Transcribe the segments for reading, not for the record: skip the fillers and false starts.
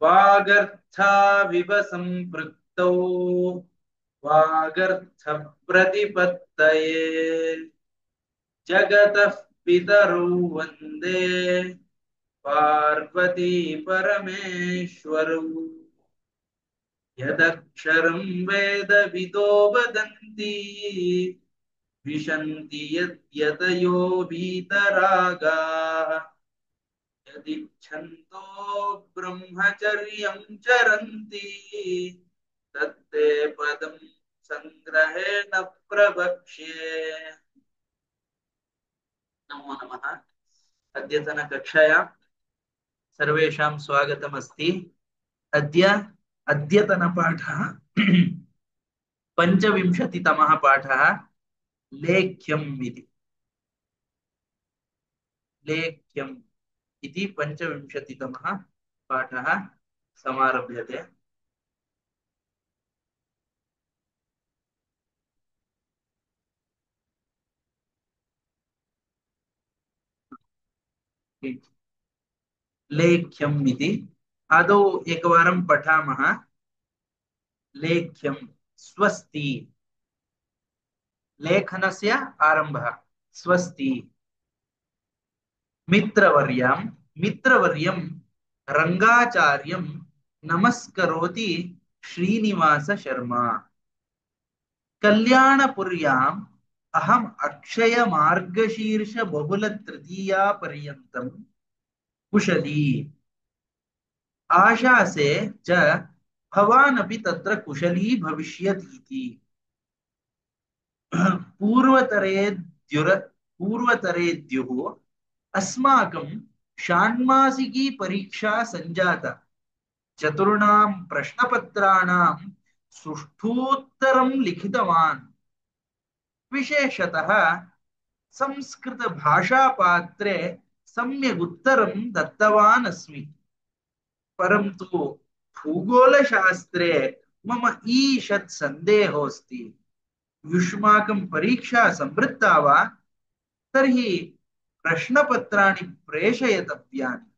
वागर्थाविव सम्पृक्तौ वागर्थ प्रतिपत्तये जगतः पितरौ वन्दे पार्वती परमेश्वरौ यदक्षरं वेदविदो वदन्ति विशन्ति यद्यतयो वीतरागाः यदिच्छन्तो ब्रह्मचर्यं चरन्ति तत्ते पदं संग्रहेण प्रवक्ष्ये। नमो नमः। अद्यतनकक्षायां सर्वेषां स्वागतमस्ति। अद्य अद्यतनपाठः पञ्चविंशतितमः पाठः लेख्यम् इति। लेख्यम् इति पञ्चविंशतितमः पाठः समारभ्यते। लेख्यम् इति आदौ एकवारं पठामः। लेख्यं स्वस्ति, लेखनस्य आरम्भः स्वस्ति। मित्रवर्यं मित्रवर्यं रङ्गाचार्यं नमस्करोति श्रीनिवास शर्मा। कल्याणपुर्याम् अहम् अक्षय मार्गशीर्ष बहुल तृतीया पर्यन्तं कुशली। आशासे च भवान् अपि तत्र कुशली भविष्यतीति। पूर्वतरेद्युः अस्माकं षाण्मासिकी परीक्षा सञ्जाता। चतुर्णां प्रश्नपत्राणां सुष्ठूत्तरं लिखितवान्। विशेषतः संस्कृतभाषापात्रे सम्यक् उत्तरं दत्तवान् अस्मि। परन्तु भूगोलशास्त्रे मम ईषत् सन्देहोऽस्ति। युष्माकं परीक्षा संवृत्ता वा? तर्हि प्रश्नपत्राणि प्रेषयतव्यानि।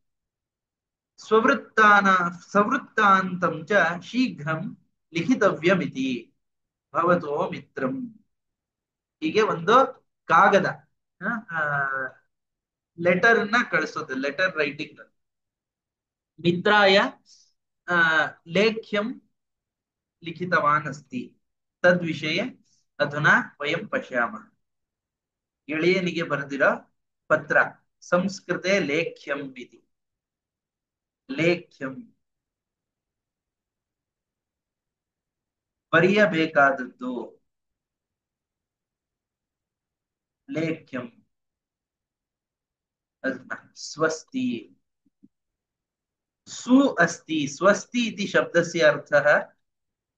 सवृत्तान्तं च शीघ्रं लिखितव्यमिति भवतो ಮಿತ್ರಂ। ಹೀಗೆ ಒಂದು ಕಾಗದ ಲೆಟರ್ ನ ಕಳಿಸೋದು, ಲೆಟರ್ ರೈಟಿಂಗ್ ಮಿತ್ರಾಯ लेख्यं लिखितवान् अस्ति तद्विषये अधुना वयं पश्यामः। ಗೆಳೆಯನಿಗೆ ಬರೆದಿರೋ ಪತ್ರ ಸಂಸ್ಕೃತೆ ಲೇಖ್ಯಂ ಇತಿ। ಲೇಖ್ಯಂ ಬರೆಯಬೇಕಾದದ್ದು। लेख्यं स्वस्ति। सु अस्ति, स्वस्ति इति शब्दस्य अर्थः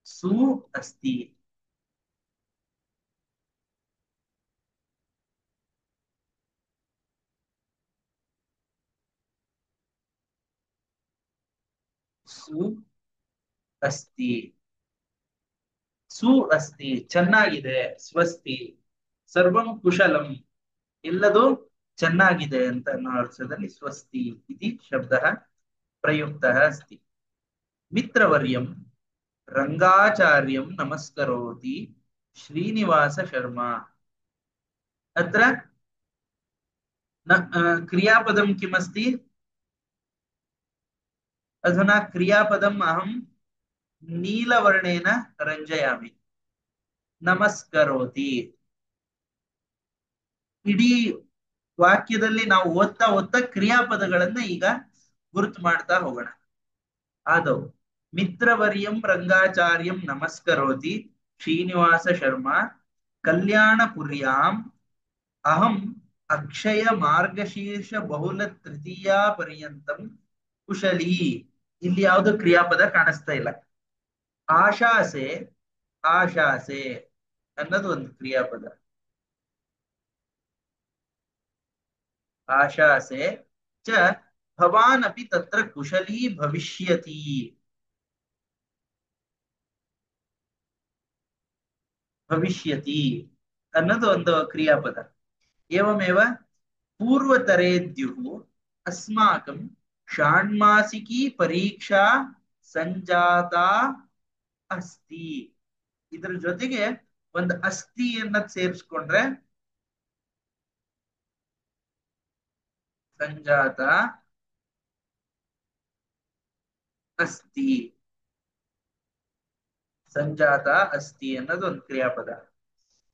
सु अस्ति। सु अस्ति, सु अस्ति ಚೆನ್ನಾಗಿದೆ, ಸ್ವಸ್ತಿ ಸರ್ವಂ ಕುಶಲಂ ಎಲ್ಲದೂ ಚೆನ್ನಾಗಿದೆ ಅಂತ ಅನ್ನೋ ಅರ್ಥದಲ್ಲಿ ಸ್ವಸ್ತಿ इति शब्दः प्रयुक्तः अस्ति। मित्रवर्यं रङ्गाचार्यं नमस्करोति श्रीनिवास शर्मा। अत्र क्रियापदं किमस्ति? अधुना क्रियापदम् अहं नीलवर्णेन रञ्जयामि। नमस्करोति ಇಡೀ ವಾಕ್ಯದಲ್ಲಿ ನಾವು ಓದ್ತಾ ಓದ್ತಾ ಕ್ರಿಯಾಪದಗಳನ್ನ ಈಗ ಗುರುತು ಮಾಡ್ತಾ ಹೋಗೋಣ. ಆದೌ ಮಿತ್ರವರ್ಯಂ ರಂಗಾಚಾರ್ಯಂ ನಮಸ್ಕರೋತಿ ಶ್ರೀನಿವಾಸ ಶರ್ಮಾ ಕಲ್ಯಾಣಪುರ್ಯಾಂ ಅಹಂ ಅಕ್ಷಯ ಮಾರ್ಗಶೀರ್ಷ ಬಹುಲ ತೃತೀಯಾ ಪರ್ಯಂತಂ ಕುಶಲಿ. ಇಲ್ಲಿ ಯಾವುದು ಕ್ರಿಯಾಪದ ಕಾಣಿಸ್ತಾ ಇಲ್ಲ. ಆಶಾಸೆ, ಆಶಾಸೆ ಅನ್ನೋದು ಒಂದು ಕ್ರಿಯಾಪದ. आशासे च भवान् अपि तत्र कुशली भविष्यति। भविष्यति अन्नदु ಒಂದು ಕ್ರಿಯಾಪದ. एवमेव पूर्वतरेद्युः अस्माकं ಷಾಣ್ಮಾಸಿಕಿ ಪರೀಕ್ಷಾ ಸಂಜಾತ ಅಸ್ತಿ. ಇದ್ರ ಜೊತೆಗೆ ಒಂದು ಅಸ್ಥಿ ಅನ್ನದ್ ಸೇರಿಸ್ಕೊಂಡ್ರೆ ಸಂಜಾತ ಅಸ್ತಿ. ಸಂಜಾತ ಅಸ್ತಿ ಅನ್ನೋದು ಒಂದು ಕ್ರಿಯಾಪದ.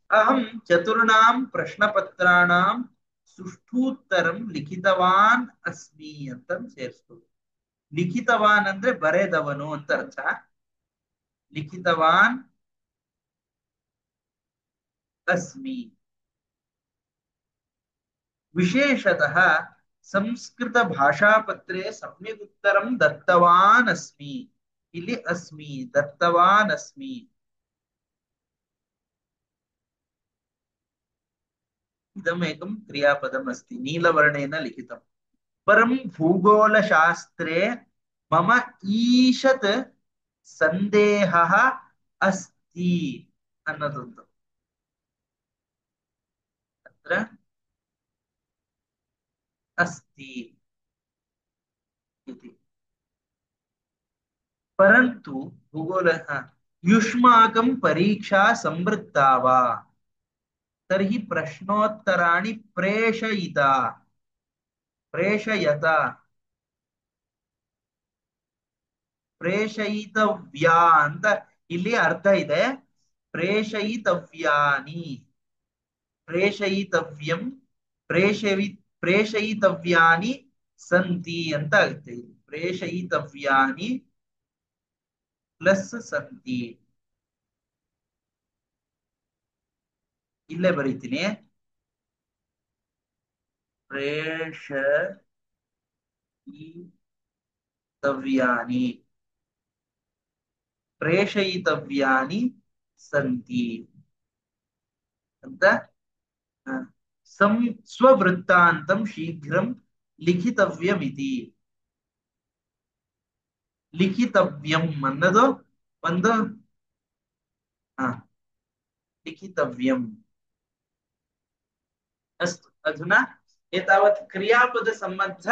ಅಹಂ ಚತುರ್ಣಾಂ ಪ್ರಶ್ನಪತ್ರಾಣಾಂ ಸುಷ್ಠೂತ್ತರಂ ಲಿಖಿತವಾನ್ ಅಸ್ಮಿ ಅಂತ ಸೇರಿಸ್ಬೋದು. ಲಿಖಿತವಾನ್ ಅಂದ್ರೆ ಬರೆದವನು ಅಂತ ಅರ್ಥ. ಲಿಖಿತವಾನ್ ಅಸ್ಮಿ. ವಿಶೇಷತಃ ಸಂಸ್ಕೃತ ಭಾಷಾಪತ್ರೆ ಸಮ್ಯಕ್ ಉತ್ತರಂ ದತ್ತವಾನ್ ಅಸ್ಮಿ. ಇಲ್ಲಿ ಅಸ್ಮಿ, ದತ್ತವಾನ್ ಅಸ್ಮಿ. ಇದಮೇಕಂ ಕ್ರಿಯಾಪದಂ ಅಸ್ತಿ ನೀಲವರ್ಣೇನ ಲಿಖಿತಂ. परम भूगोलशास्त्रे मम ईशत् ಸಂದೇಹಃ ಅಸ್ತಿ ಅನ್ನೋದೊಂದು. ಅತ್ರ ಅಸ್ತಿ ಇತಿ. ಪರಂತು ಭೂಗೋಳ युष्माकं परीक्षा संवृत्ता वा तर्हि प्रश्नोत्तराणि प्रेषयिता प्रेषयत ಪ್ರೇಷಯಿತವ್ಯ ಅಂತ ಇಲ್ಲಿ ಅರ್ಥ ಇದೆ. ಪ್ರೇಷಯಿತವ್ಯಾನಿ, ಪ್ರೇಷಯಿತವ್ಯಂ, ಪ್ರೇಷಯಿತವ್ಯಾನಿ ಸಂತಿ ಅಂತ ಆಗುತ್ತೆ. ಪ್ರೇಷಯಿತವ್ಯಾನಿ ಪ್ಲಸ್ ಸಂತಿ. ಇಲ್ಲೇ ಬರೀತೀನಿ. ಪ್ರೇಷಯಿತವ್ಯಾನಿ ಪ್ರೇಷಯಿತವ್ಯಾನಿ ಸಂತಿ ಅಂತ. ಸ್ವವೃತ್ತಾಂತಂ ಶೀಘ್ರಂ ಲಿಖಿತವ್ಯಮಿತಿ. ಲಿಖಿತವ್ಯಂ ಅನ್ನೋದು ಒಂದು ಲಿಖಿತವ್ಯಂ. ಅಸ್ತು ಅಧುನಾ ಏತಾವತ್ ಕ್ರಿಯಾಪದ ಸಂಬಂಧ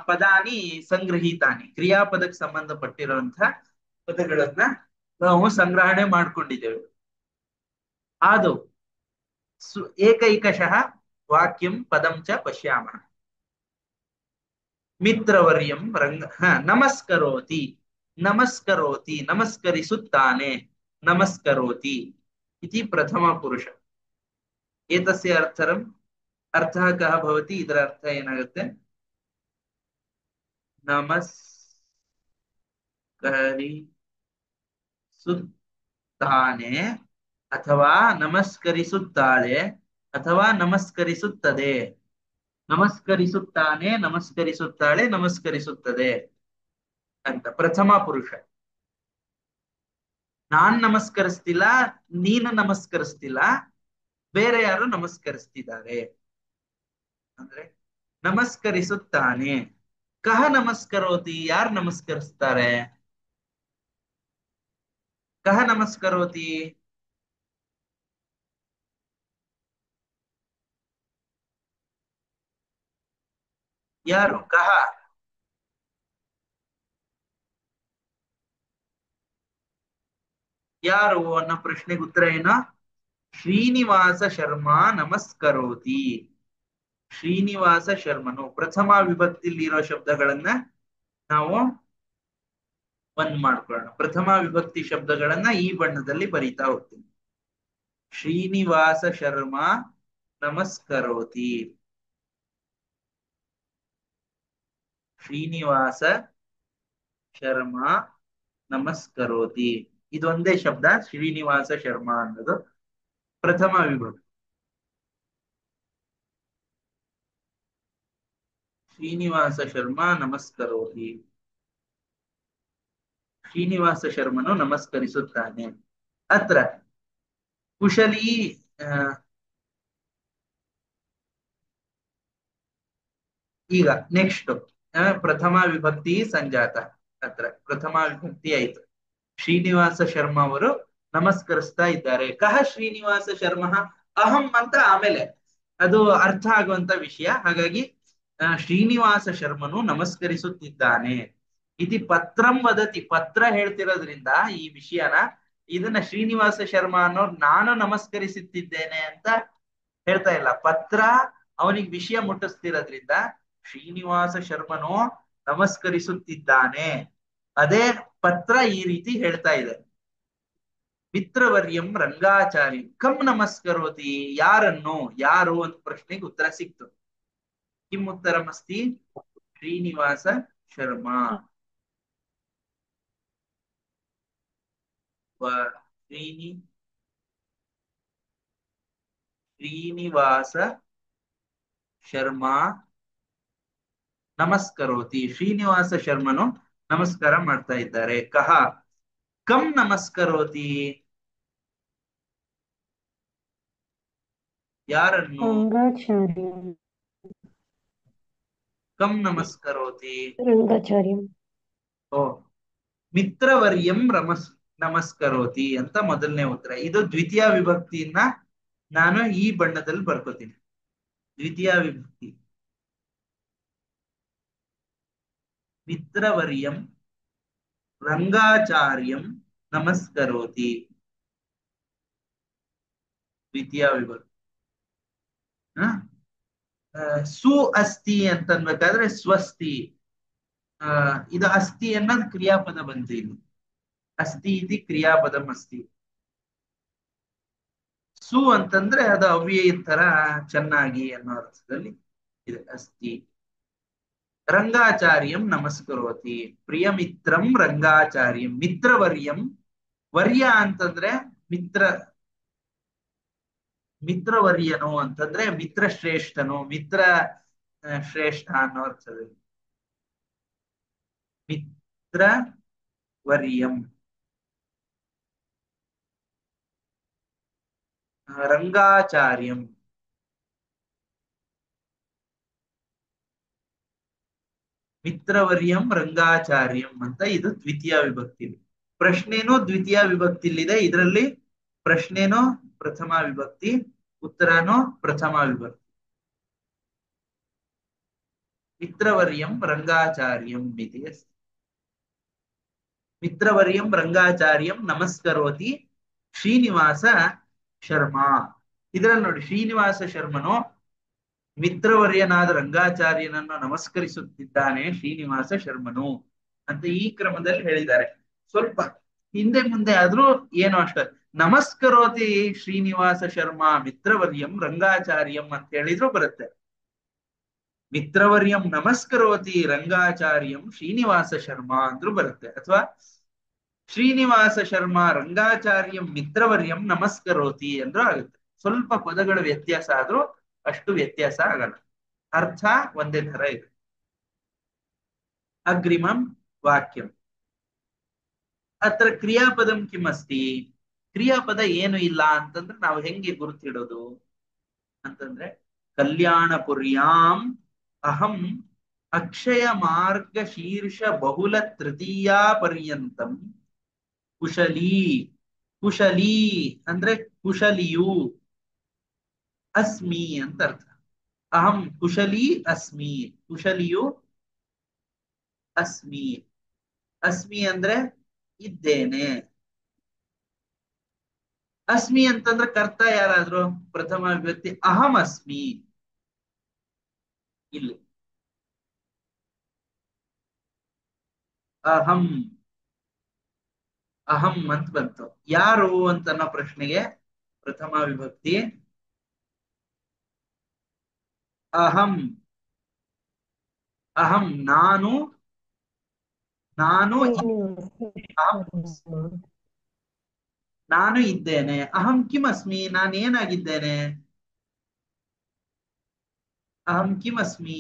ಪದಾನಿ ಸಂಗ್ರಹೀತಾನಿ. ಕ್ರಿಯಾಪದಕ್ಕೆ ಸಂಬಂಧಪಟ್ಟಿರುವಂತಹ ಪದಗಳನ್ನ ನಾವು ಸಂಗ್ರಹಣೆ ಮಾಡ್ಕೊಂಡಿದ್ದೇವೆ. ಆದೌ ಏಕೈಕಶಃ ವಾಕ್ಯಂ ಪದಂ ಚ ಪಶ್ಯಾಮಃ. ಮಿತ್ರವರ್ಯಂ ರಂಗ ನಮಸ್ಕರೋತಿ, ನಮಸ್ಕರೋತಿ ನಮಸ್ಕರಿಸುತ್ತಾನೆ, ನಮಸ್ಕರೋತಿ ಇತಿ ಪ್ರಥಮ ಪುರುಷ. ಏತಸ್ಯ ಅರ್ಥಃ ಕಃ ಭವತಿ. ಇದರ ಅರ್ಥ ಏನಾಗುತ್ತೆ? ನಮಸ್ಕರಿಸುತ್ತಾನೆ ಅಥವಾ ನಮಸ್ಕರಿಸುತ್ತಾಳೆ ಅಥವಾ ನಮಸ್ಕರಿಸುತ್ತದೆ. ನಮಸ್ಕರಿಸುತ್ತಾನೆ, ನಮಸ್ಕರಿಸುತ್ತಾಳೆ, ನಮಸ್ಕರಿಸುತ್ತದೆ ಅಂತ ಪ್ರಥಮ ಪುರುಷ. ನಾನ್ ನಮಸ್ಕರಿಸ್ತಿಲ್ಲ, ನೀನು ನಮಸ್ಕರಿಸ್ತಿಲ್ಲ, ಬೇರೆ ಯಾರು ನಮಸ್ಕರಿಸ್ತಿದ್ದಾರೆ ಅಂದ್ರೆ ನಮಸ್ಕರಿಸುತ್ತಾನೆ. ಕಹ ನಮಸ್ಕರೋತಿ, ಯಾರು ನಮಸ್ಕರಿಸ್ತಾರೆ? ಕಹ ನಮಸ್ಕರೋತಿ, ಯಾರು? ಕಹ ಯಾರು ಅನ್ನೋ ಪ್ರಶ್ನೆಗೆ ಉತ್ತರ ಏನು? ಶ್ರೀನಿವಾಸ ಶರ್ಮಾ ನಮಸ್ಕರೋತಿ. ಶ್ರೀನಿವಾಸ ಶರ್ಮನು. ಪ್ರಥಮ ವಿಭಕ್ತಿಲಿ ಇರೋ ಶಬ್ದಗಳನ್ನ ನಾವು ಒಂದ್ ಮಾಡ್ಕೊಳ್ಳೋಣ. ಪ್ರಥಮ ವಿಭಕ್ತಿ ಶಬ್ದಗಳನ್ನ ಈ ಬಣ್ಣದಲ್ಲಿ ಬರೀತಾ ಹೋಗ್ತೀನಿ. ಶ್ರೀನಿವಾಸ ಶರ್ಮಾ ನಮಸ್ಕರೋತಿ. ಶ್ರೀನಿವಾಸ ಶರ್ಮಾ ನಮಸ್ಕರೋತಿ. ಇದೊಂದೇ ಶಬ್ದ ಶ್ರೀನಿವಾಸ ಶರ್ಮಾ ಅನ್ನೋದು ಪ್ರಥಮ ವಿಭಕ್ತಿ. ಶ್ರೀನಿವಾಸ ಶರ್ಮಾ ನಮಸ್ಕರೋತಿ. ಶ್ರೀನಿವಾಸ ಶರ್ಮನು ನಮಸ್ಕರಿಸುತ್ತಾನೆ. ಅತ್ರ ಕುಶಲಿ ಈಗ ನೆಕ್ಸ್ಟ್ ಪ್ರಥಮ ವಿಭಕ್ತಿ ಸಂಜಾತ. ಅತ್ರ ಪ್ರಥಮ ವಿಭಕ್ತಿ ಆಯ್ತು. ಶ್ರೀನಿವಾಸ ಶರ್ಮಾ ಅವರು ನಮಸ್ಕರಿಸ್ತಾ ಇದ್ದಾರೆ. ಕಹ ಶ್ರೀನಿವಾಸ ಶರ್ಮಾ, ಅಹಂ ಅಂತ ಆಮೇಲೆ ಅದು ಅರ್ಥ ಆಗುವಂತ ವಿಷಯ. ಹಾಗಾಗಿ ಶ್ರೀನಿವಾಸ ಶರ್ಮನು ನಮಸ್ಕರಿಸುತ್ತಿದ್ದಾನೆ. ಇತಿ ಪತ್ರಂ ವದತಿ, ಪತ್ರ ಹೇಳ್ತಿರೋದ್ರಿಂದ ಈ ವಿಷಯನ, ಇದನ್ನ ಶ್ರೀನಿವಾಸ ಶರ್ಮಾ ಅನ್ನೋರು ನಾನು ನಮಸ್ಕರಿಸುತ್ತಿದ್ದೇನೆ ಅಂತ ಹೇಳ್ತಾ ಇಲ್ಲ. ಪತ್ರ ಅವನಿಗೆ ವಿಷಯ ಮುಟ್ಟಿಸ್ತಿರೋದ್ರಿಂದ ಶ್ರೀನಿವಾಸ ಶರ್ಮನು ನಮಸ್ಕರಿಸುತ್ತಿದ್ದಾನೆ. ಅದೇ ಪತ್ರ ಈ ರೀತಿ ಹೇಳ್ತಾ ಇದೆ. ಮಿತ್ರವರ್ಯಂ ರಂಗಾಚಾರಿ ಕಂ ನಮಸ್ಕರೋತಿ, ಯಾರನ್ನು, ಯಾರು ಅಂತ ಪ್ರಶ್ನೆಗೆ ಉತ್ತರ ಸಿಕ್ತು. ಕಿಂ ಉತ್ತರಮಸ್ತಿ? ಶ್ರೀನಿವಾಸ ಶರ್ಮಾ. ಶ್ರೀನಿವಾಸ ಶರ್ಮಾ ನಮಸ್ಕರೋತಿ, ಶ್ರೀನಿವಾಸ ಶರ್ಮನು ನಮಸ್ಕಾರ ಮಾಡ್ತಾ ಇದ್ದಾರೆ. ಕಹ ಕಂ ನಮಸ್ಕರೋತಿ, ಯಾರನ್ನು? ರಂಗಾಚಾರ್ಯಂ. ಕಂ ನಮಸ್ಕರೋತಿ. ರಂಗಾಚಾರ್ಯಂ. ಓ, ಮಿತ್ರವರ್ಯಂ ನಮಸ್ಕರೋತಿ ಅಂತ ಮೊದಲನೇ ಉತ್ತರ. ಇದು ದ್ವಿತೀಯ ವಿಭಕ್ತಿಯನ್ನ ನಾನು ಈ ಬಣ್ಣದಲ್ಲಿ ಬರ್ಕೋತೀನಿ. ದ್ವಿತೀಯ ವಿಭಕ್ತಿ. ಮಿತ್ರವರ್ಯಂ ರಂಗಾಚಾರ್ಯಂ ನಮಸ್ಕರೋತಿ, ದ್ವಿತೀಯ ವಿಭಕ್ತಿ. ಸು ಅಸ್ತಿ ಅಂತ ಅನ್ಬೇಕಾದ್ರೆ ಸ್ವಸ್ತಿ. ಇದು ಅಸ್ತಿ ಅನ್ನೋದು ಕ್ರಿಯಾಪದ ಬಂತು ಇಲ್ಲಿ. ಅಸ್ತಿ ಇದು ಕ್ರಿಯಾಪದಂ ಅಸ್ತಿ. ಸು ಅಂತಂದ್ರೆ ಅದು ಅವ್ಯಯ ತರ ಚೆನ್ನಾಗಿ ಅನ್ನೋ ಅರ್ಥದಲ್ಲಿ ಇದೆ. ಅಸ್ತಿ ರಂಗಾಚಾರ್ಯಂ ನಮಸ್ಕರೋತಿ, ಪ್ರಿಯಮಿತ್ರಂ ರಂಗಾಚಾರ್ಯಂ. ಮಿತ್ರವರ್ಯಂ, ವರ್ಯ ಅಂತಂದ್ರೆ ಮಿತ್ರ, ಮಿತ್ರವರ್ಯನು ಅಂತಂದ್ರೆ ಮಿತ್ರ ಶ್ರೇಷ್ಠನು, ಮಿತ್ರ ಶ್ರೇಷ್ಠ ಅನ್ನೋ ಅರ್ಥದಲ್ಲಿ. ಮಿತ್ರ ವರ್ಯಂ ರಂಗಾಚಾರ್ಯಂ. ಮಿತ್ರವರ್ಯಂ ರಂಗಾಚಾರ್ಯಂ ಅಂತ ಇದು ದ್ವಿತೀಯ ವಿಭಕ್ತಿ. ಪ್ರಶ್ನೆನೂ ದ್ವಿತೀಯ ವಿಭಕ್ತಿಲಿದೆ. ಇದರಲ್ಲಿ ಪ್ರಶ್ನೆನೂ ಪ್ರಥಮ ವಿಭಕ್ತಿ, ಉತ್ತರನೂ ಪ್ರಥಮ ವಿಭಕ್ತಿ. ಮಿತ್ರವರ್ಯಂ ರಂಗಾಚಾರ್ಯಂ ಇತಿ ಅಸ್ತಿ. ಮಿತ್ರವರ್ಯಂ ರಂಗಾಚಾರ್ಯಂ ನಮಸ್ಕರೋತಿ ಶ್ರೀನಿವಾಸ ಶರ್ಮಾ. ಇದರಲ್ಲಿ ನೋಡಿ, ಶ್ರೀನಿವಾಸ ಶರ್ಮನು ಮಿತ್ರವರ್ಯನಾದ ರಂಗಾಚಾರ್ಯನನ್ನು ನಮಸ್ಕರಿಸುತ್ತಿದ್ದಾನೆ, ಶ್ರೀನಿವಾಸ ಶರ್ಮನು ಅಂತ ಈ ಕ್ರಮದಲ್ಲಿ ಹೇಳಿದ್ದಾರೆ. ಸ್ವಲ್ಪ ಹಿಂದೆ ಮುಂದೆ ಆದ್ರೂ ಏನು ಅಷ್ಟ, ನಮಸ್ಕರೋತಿ ಶ್ರೀನಿವಾಸ ಶರ್ಮಾ ಮಿತ್ರವರ್ಯಂ ರಂಗಾಚಾರ್ಯಂ ಅಂತ ಹೇಳಿದ್ರು ಬರುತ್ತೆ. ಮಿತ್ರವರ್ಯಂ ನಮಸ್ಕರೋತಿ ರಂಗಾಚಾರ್ಯಂ ಶ್ರೀನಿವಾಸ ಶರ್ಮಾ ಅಂದ್ರೂ ಬರುತ್ತೆ. ಅಥವಾ ಶ್ರೀನಿವಾಸ ಶರ್ಮಾ ರಂಗಾಚಾರ್ಯಂ ಮಿತ್ರವರ್ಯಂ ನಮಸ್ಕರೋತಿ ಅಂದ್ರೂ ಆಗುತ್ತೆ. ಸ್ವಲ್ಪ ಪದಗಳ ವ್ಯತ್ಯಾಸ ಆದ್ರೂ ಅಷ್ಟು ವ್ಯತ್ಯಾಸ ಆಗಲ್ಲ, ಅರ್ಥ ಒಂದೇ ತರ ಇದೆ. ಅಗ್ರಿಮಂ ವಾಕ್ಯಂ. ಅತ್ರ ಕ್ರಿಯಾಪದಂ ಕಿಮಸ್ತಿ, ಕ್ರಿಯಾಪದ ಏನು ಇಲ್ಲ ಅಂತಂದ್ರೆ ನಾವು ಹೆಂಗೆ ಗುರುತಿಡೋದು ಅಂತಂದ್ರೆ, ಕಲ್ಯಾಣಪುರ್ಯಾಂ ಅಹಂ ಅಕ್ಷಯ ಮಾರ್ಗ ಶೀರ್ಷ ಬಹುಲ ತೃತೀಯಾ ಪರ್ಯಂತಂ ಕುಶಲೀ. ಕುಶಲೀ ಅಂದ್ರೆ ಕುಶಲಿಯು, ಅಸ್ಮಿ ಅಂತ ಅರ್ಥ. ಅಹಂ ಕುಶಲೀ ಅಸ್ಮಿ, ಕುಶಲಿಯು ಅಸ್ಮಿ. ಅಸ್ಮಿ ಅಂದ್ರೆ ಇದ್ದೇನೆ. ಅಸ್ಮಿ ಅಂತಂದ್ರೆ ಕರ್ತ ಯಾರಾದ್ರು? ಪ್ರಥಮ ವಿಭಕ್ತಿ ಅಹಂ ಅಸ್ಮಿ. ಇಲ್ಲಿ ಅಹಂ ಅಹಂ ಅಂತ ಬಂತು. ಯಾರು ಅಂತನ್ನೋ ಪ್ರಶ್ನೆಗೆ ಪ್ರಥಮ ವಿಭಕ್ತಿ ಅಹಂ. ಅಹಂ ನಾನು, ನಾನು ನಾನು ಇದ್ದೇನೆ. ಅಹಂ ಕಿಮ್ ಅಸ್ಮಿ, ನಾನು ಏನಾಗಿದ್ದೇನೆ? ಅಹಂ ಕಿಮ್ ಅಸ್ಮಿ?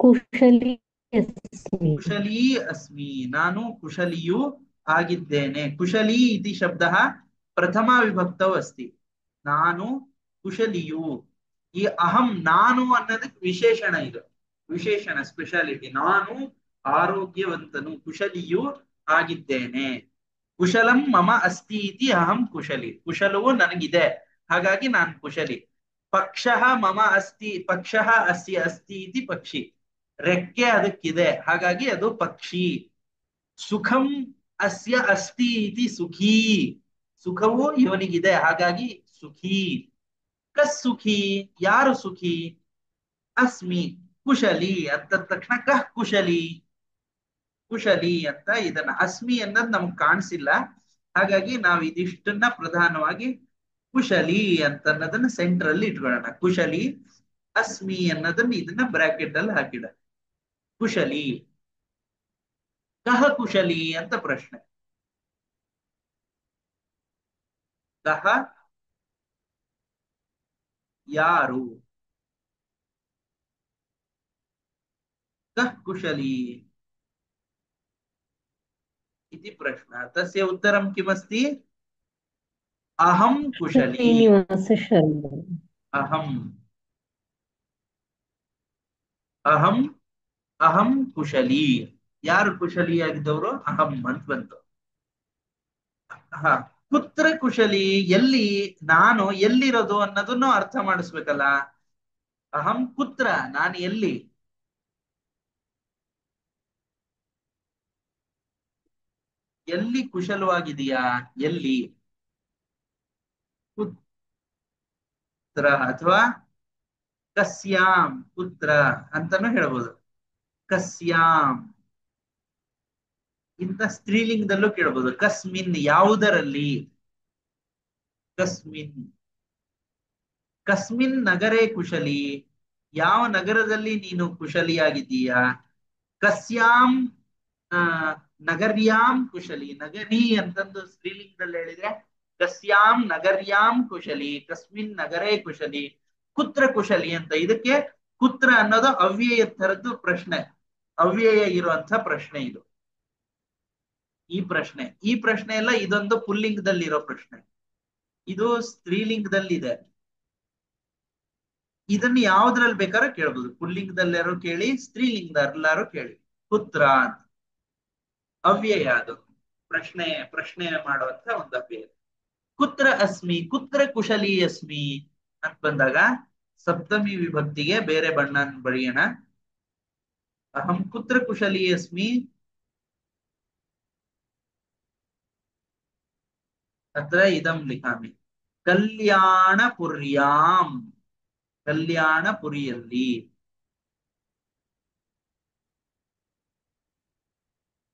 ಕುಶಲಿ ಅಸ್ಮಿ. ಕುಶಲೀ ಅಸ್ಮಿ, ನಾನು ಕುಶಲಿಯು ಆಗಿದ್ದೇನೆ. ಕುಶಲೀ ಇತಿ ಶಬ್ದ ಪ್ರಥಮ ವಿಭಕ್ತವು ಅಸ್ತಿ. ನಾನು ಕುಶಲಿಯು. ಈ ಅಹಂ ನಾನು ಅನ್ನೋದಕ್ಕೆ ವಿಶೇಷಣ ಇದು, ವಿಶೇಷಣ ಸ್ಪೆಷಾಲಿಟಿ. ನಾನು ಆರೋಗ್ಯವಂತನು, ಕುಶಲಿಯು ಆಗಿದ್ದೇನೆ. ಕುಶಲಂ ಮಮ ಅಸ್ತಿ ಇತಿ ಅಹಂ ಕುಶಲಿ, ಕುಶಲವು ನನಗಿದೆ ಹಾಗಾಗಿ ನಾನು ಕುಶಲಿ. ಪಕ್ಷಃ ಮಮ ಅಸ್ತಿ ಪಕ್ಷಃ ಅಸ್ಯ ಅಸ್ತಿ ಇತಿ ಪಕ್ಷಿ. ರೆಕ್ಕೆ ಅದಕ್ಕಿದೆ, ಹಾಗಾಗಿ ಅದು ಪಕ್ಷಿ. ಸುಖಂ ಅಸ್ಯ ಅಸ್ತಿ ಇತಿ ಸುಖಿ. ಸುಖವು ಇವನಿಗಿದೆ, ಹಾಗಾಗಿ ಸುಖಿ. ಕಸ್ ಸುಖಿ, ಯಾರು ಸುಖಿ? ಅಸ್ಮಿ ಕುಶಲಿ ಅಂತ ತಕ್ಷಣ ಕಹ್ ಕುಶಲಿ, ಕುಶಲಿ ಅಂತ ಇದನ್ನ ಅಸ್ಮಿ ಅನ್ನೋದು ನಮ್ಗೆ ಕಾಣಿಸಿಲ್ಲ, ಹಾಗಾಗಿ ನಾವು ಇದಿಷ್ಟನ್ನ ಪ್ರಧಾನವಾಗಿ ಕುಶಲಿ ಅಂತ ಅನ್ನೋದನ್ನ ಸೆಂಟರ್ ಅಲ್ಲಿ ಇಟ್ಕೊಳ್ಳೋಣ. ಕುಶಲಿ ಅಸ್ಮಿ ಅನ್ನೋದನ್ನ ಇದನ್ನ ಬ್ರಾಕೆಟ್ ಅಲ್ಲಿ ಹಾಕಿಡ. ಕುಶಲಿ ಕಹ ಕುಶಲಿ ಅಂತ ಪ್ರಶ್ನೆ. ಕಹ ಯಾರು, ಕಃ ಕುಶಲಿ इति प्रश्नः। तस्य उत्तरं किमस्ति? अहं कुशली। ಶ್ರೀನಿವಾಸ ಶರ್ಮಾ. अहं अहं अहं ಕುಶಲಿ. ಯಾರು ಕುಶಲಿಯಾಗಿದ್ದವರು? ಅಹಂ ಅಂತ ಬಂತು. ಹ, ಕುತ್ರ ಕುಶಲಿ, ಎಲ್ಲಿ, ನಾನು ಎಲ್ಲಿರೋದು ಅನ್ನೋದನ್ನು ಅರ್ಥ ಮಾಡಿಸ್ಬೇಕಲ್ಲ. ಅಹಂ ಕುತ್ರ, ನಾನು ಎಲ್ಲಿ. ಎಲ್ಲಿ ಕುಶಲವಾಗಿದೆಯಾ, ಎಲ್ಲಿ ಕುತ್ರ, ಅಥವಾ ಕಸ್ಯಾಂ ಕುತ್ರ ಅಂತಾನು ಹೇಳ್ಬೋದು. ಕಸ್ಯಾಂ ಇಂತ ಸ್ತ್ರೀಲಿಂಗದಲ್ಲೂ ಕೇಳಬಹುದು. ಕಸ್ಮಿನ್ ಯಾವುದರಲ್ಲಿ, ಕಸ್ಮಿನ್. ಕಸ್ಮಿನ್ ನಗರೇ ಕುಶಲಿ, ಯಾವ ನಗರದಲ್ಲಿ ನೀನು ಕುಶಲಿಯಾಗಿದ್ದೀಯಾ. ಕಸ್ಯಾಂ ಆ ನಗರ್ಯಾಂ ಕುಶಲಿ, ನಗರಿ ಅಂತಂದು ಸ್ತ್ರೀಲಿಂಗದಲ್ಲಿ ಹೇಳಿದ್ರೆ ಕಸ್ಯಾಂ ನಗರ್ಯಾಂ ಕುಶಲಿ, ಕಸ್ಮಿನ್ ನಗರೇ ಕುಶಲಿ, ಕುತ್ರ ಕುಶಲಿ ಅಂತ. ಇದಕ್ಕೆ ಕುತ್ರ ಅನ್ನೋದು ಅವ್ಯಯ ತರದ್ದು ಪ್ರಶ್ನೆ, ಅವ್ಯಯ ಇರುವಂತ ಪ್ರಶ್ನೆ ಇದು. ಈ ಪ್ರಶ್ನೆ ಎಲ್ಲ ಇದೊಂದು ಪುಲ್ಲಿಂಗದಲ್ಲಿರೋ ಪ್ರಶ್ನೆ, ಇದು ಸ್ತ್ರೀಲಿಂಗದಲ್ಲಿದೆ. ಇದನ್ನ ಯಾವ್ದ್ರಲ್ಲಿ ಬೇಕಾದ್ರೂ ಕೇಳ್ಬೋದು, ಪುಲ್ಲಿಂಗದಲ್ಲಾರು ಕೇಳಿ, ಸ್ತ್ರೀಲಿಂಗದಲ್ಲಾರು ಕೇಳಿ. ಪುತ್ರ ಅಂತ ಅವ್ಯಯ, ಅದು ಪ್ರಶ್ನೆ ಪ್ರಶ್ನೆ ಮಾಡುವಂತ ಒಂದು ಅವ್ಯಯ. ಕುತ್ರ ಅಸ್ಮಿ, ಕುತ್ರ ಕುಶಲಿ ಅಸ್ಮಿ ಅಂತ ಬಂದಾಗ ಸಪ್ತಮಿ ವಿಭಕ್ತಿಗೆ ಬೇರೆ ಬಣ್ಣ ಬರೆಯೋಣ. ಅಹಂ ಕುತ್ರ ಕುಶಲಿ ಅಸ್ಮಿ, ಅತ್ರ ಇದಂ ಲಿಖಾಮಿ ಕಲ್ಯಾಣಪುರ್ಯಾಂ, ಕಲ್ಯಾಣಪುರಿಯಲ್ಲಿ.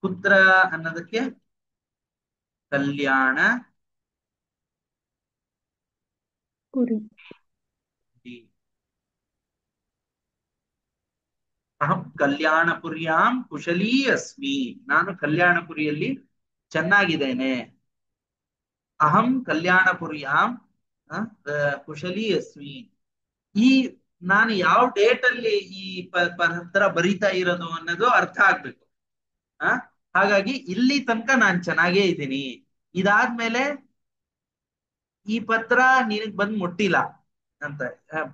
ಕುತ್ರ ಅನ್ನೋದಕ್ಕೆ ಕಲ್ಯಾಣ ಪುರಿ. ಅಹಂ ಕಲ್ಯಾಣಪುರ್ಯಾಂ ಕುಶಲೀ ಅಸ್ಮಿ, ನಾನು ಕಲ್ಯಾಣಪುರಿಯಲ್ಲಿ ಚೆನ್ನಾಗಿದ್ದೇನೆ. ಅಹಂ ಕಲ್ಯಾಣಪುರ್ಯಾಂ ಕುಶಲೀ ಅಸ್ಮಿ. ಈ ನಾನು ಯಾವ ಡೇಟ್ ಅಲ್ಲಿ ಈ ಪತ್ರ ಬರಿತಾ ಇರೋದು ಅನ್ನೋದು ಅರ್ಥ ಆಗ್ಬೇಕು. ಆ ಹಾಗಾಗಿ ಇಲ್ಲಿ ತನಕ ನಾನ್ ಚೆನ್ನಾಗೇ ಇದ್ದೀನಿ, ಇದಾದ್ಮೇಲೆ ಈ ಪತ್ರ ನಿನಗ್ ಬಂದ್ ಮುಟ್ಟಿಲ್ಲ ಅಂತ.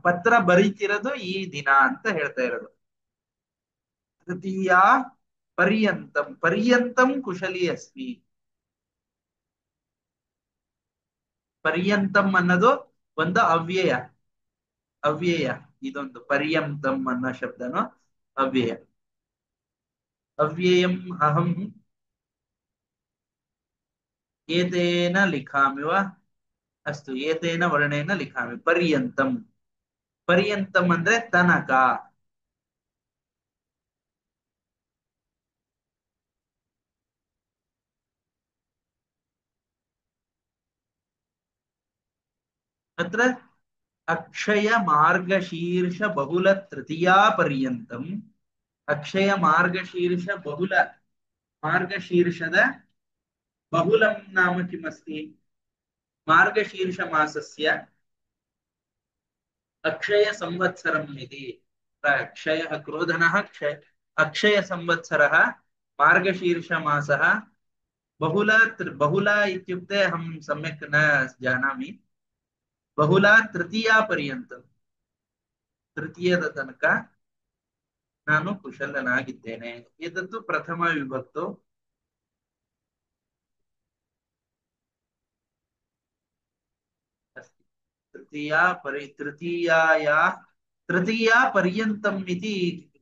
ಪತ್ರ ಬರೀತಿರೋದು ಈ ದಿನ ಅಂತ ಹೇಳ್ತಾ ಇರೋದು. ತೃತೀಯ ಪರ್ಯಂತಂ, ಪರ್ಯಂತಂ ಕುಶಲಿ ಅಸ್ಮಿ. ಪರ್ಯಂತಂ ಅನ್ನೋದು ಒಂದು ಅವ್ಯಯ, ಅವ್ಯಯ ಇದೊಂದು ಪರ್ಯಂತಂ ಅನ್ನೋ ಶಬ್ದನು ಅವ್ಯಯ. ಅವ್ಯಯಂ ಅಹಂ ಏತೇನ ಲಿಖಾಮಿ ವಾ, ಅಸ್ತು ಏತೇನ ವರ್ಣೇನ ಲಿಖಾಮಿ. ಪರ್ಯಂತಂ, ಪರ್ಯಂತಂ ಅಂದ್ರೆ ತನಕ. अत्र अक्षय मार्गशीर्ष बहुल तृतीया पर्यन्तम, अक्षय मार्गशीर्ष बहुल, मार्गशीर्षद बहुलं नाम किमस्ति? मार्गशीर्ष मासस्य अक्षय संवत्सरम् इति. अक्षयः क्रोधनः, अक्षय संवत्सरः, मार्गशीर्ष मासः, बहुला इत्युक्ते अहं सम्यक् न जानामि. ಬಹುಲ ತೃತೀಯ ಪರ್ಯಂತ, ತೃತೀಯದ ತನಕ ನಾನು ಕುಶಲನಾಗಿದ್ದೇನೆ. ಇದತ್ತು ಪ್ರಥಮ ವಿಭಕ್ತು. तृतीया पर्यन्तम् इति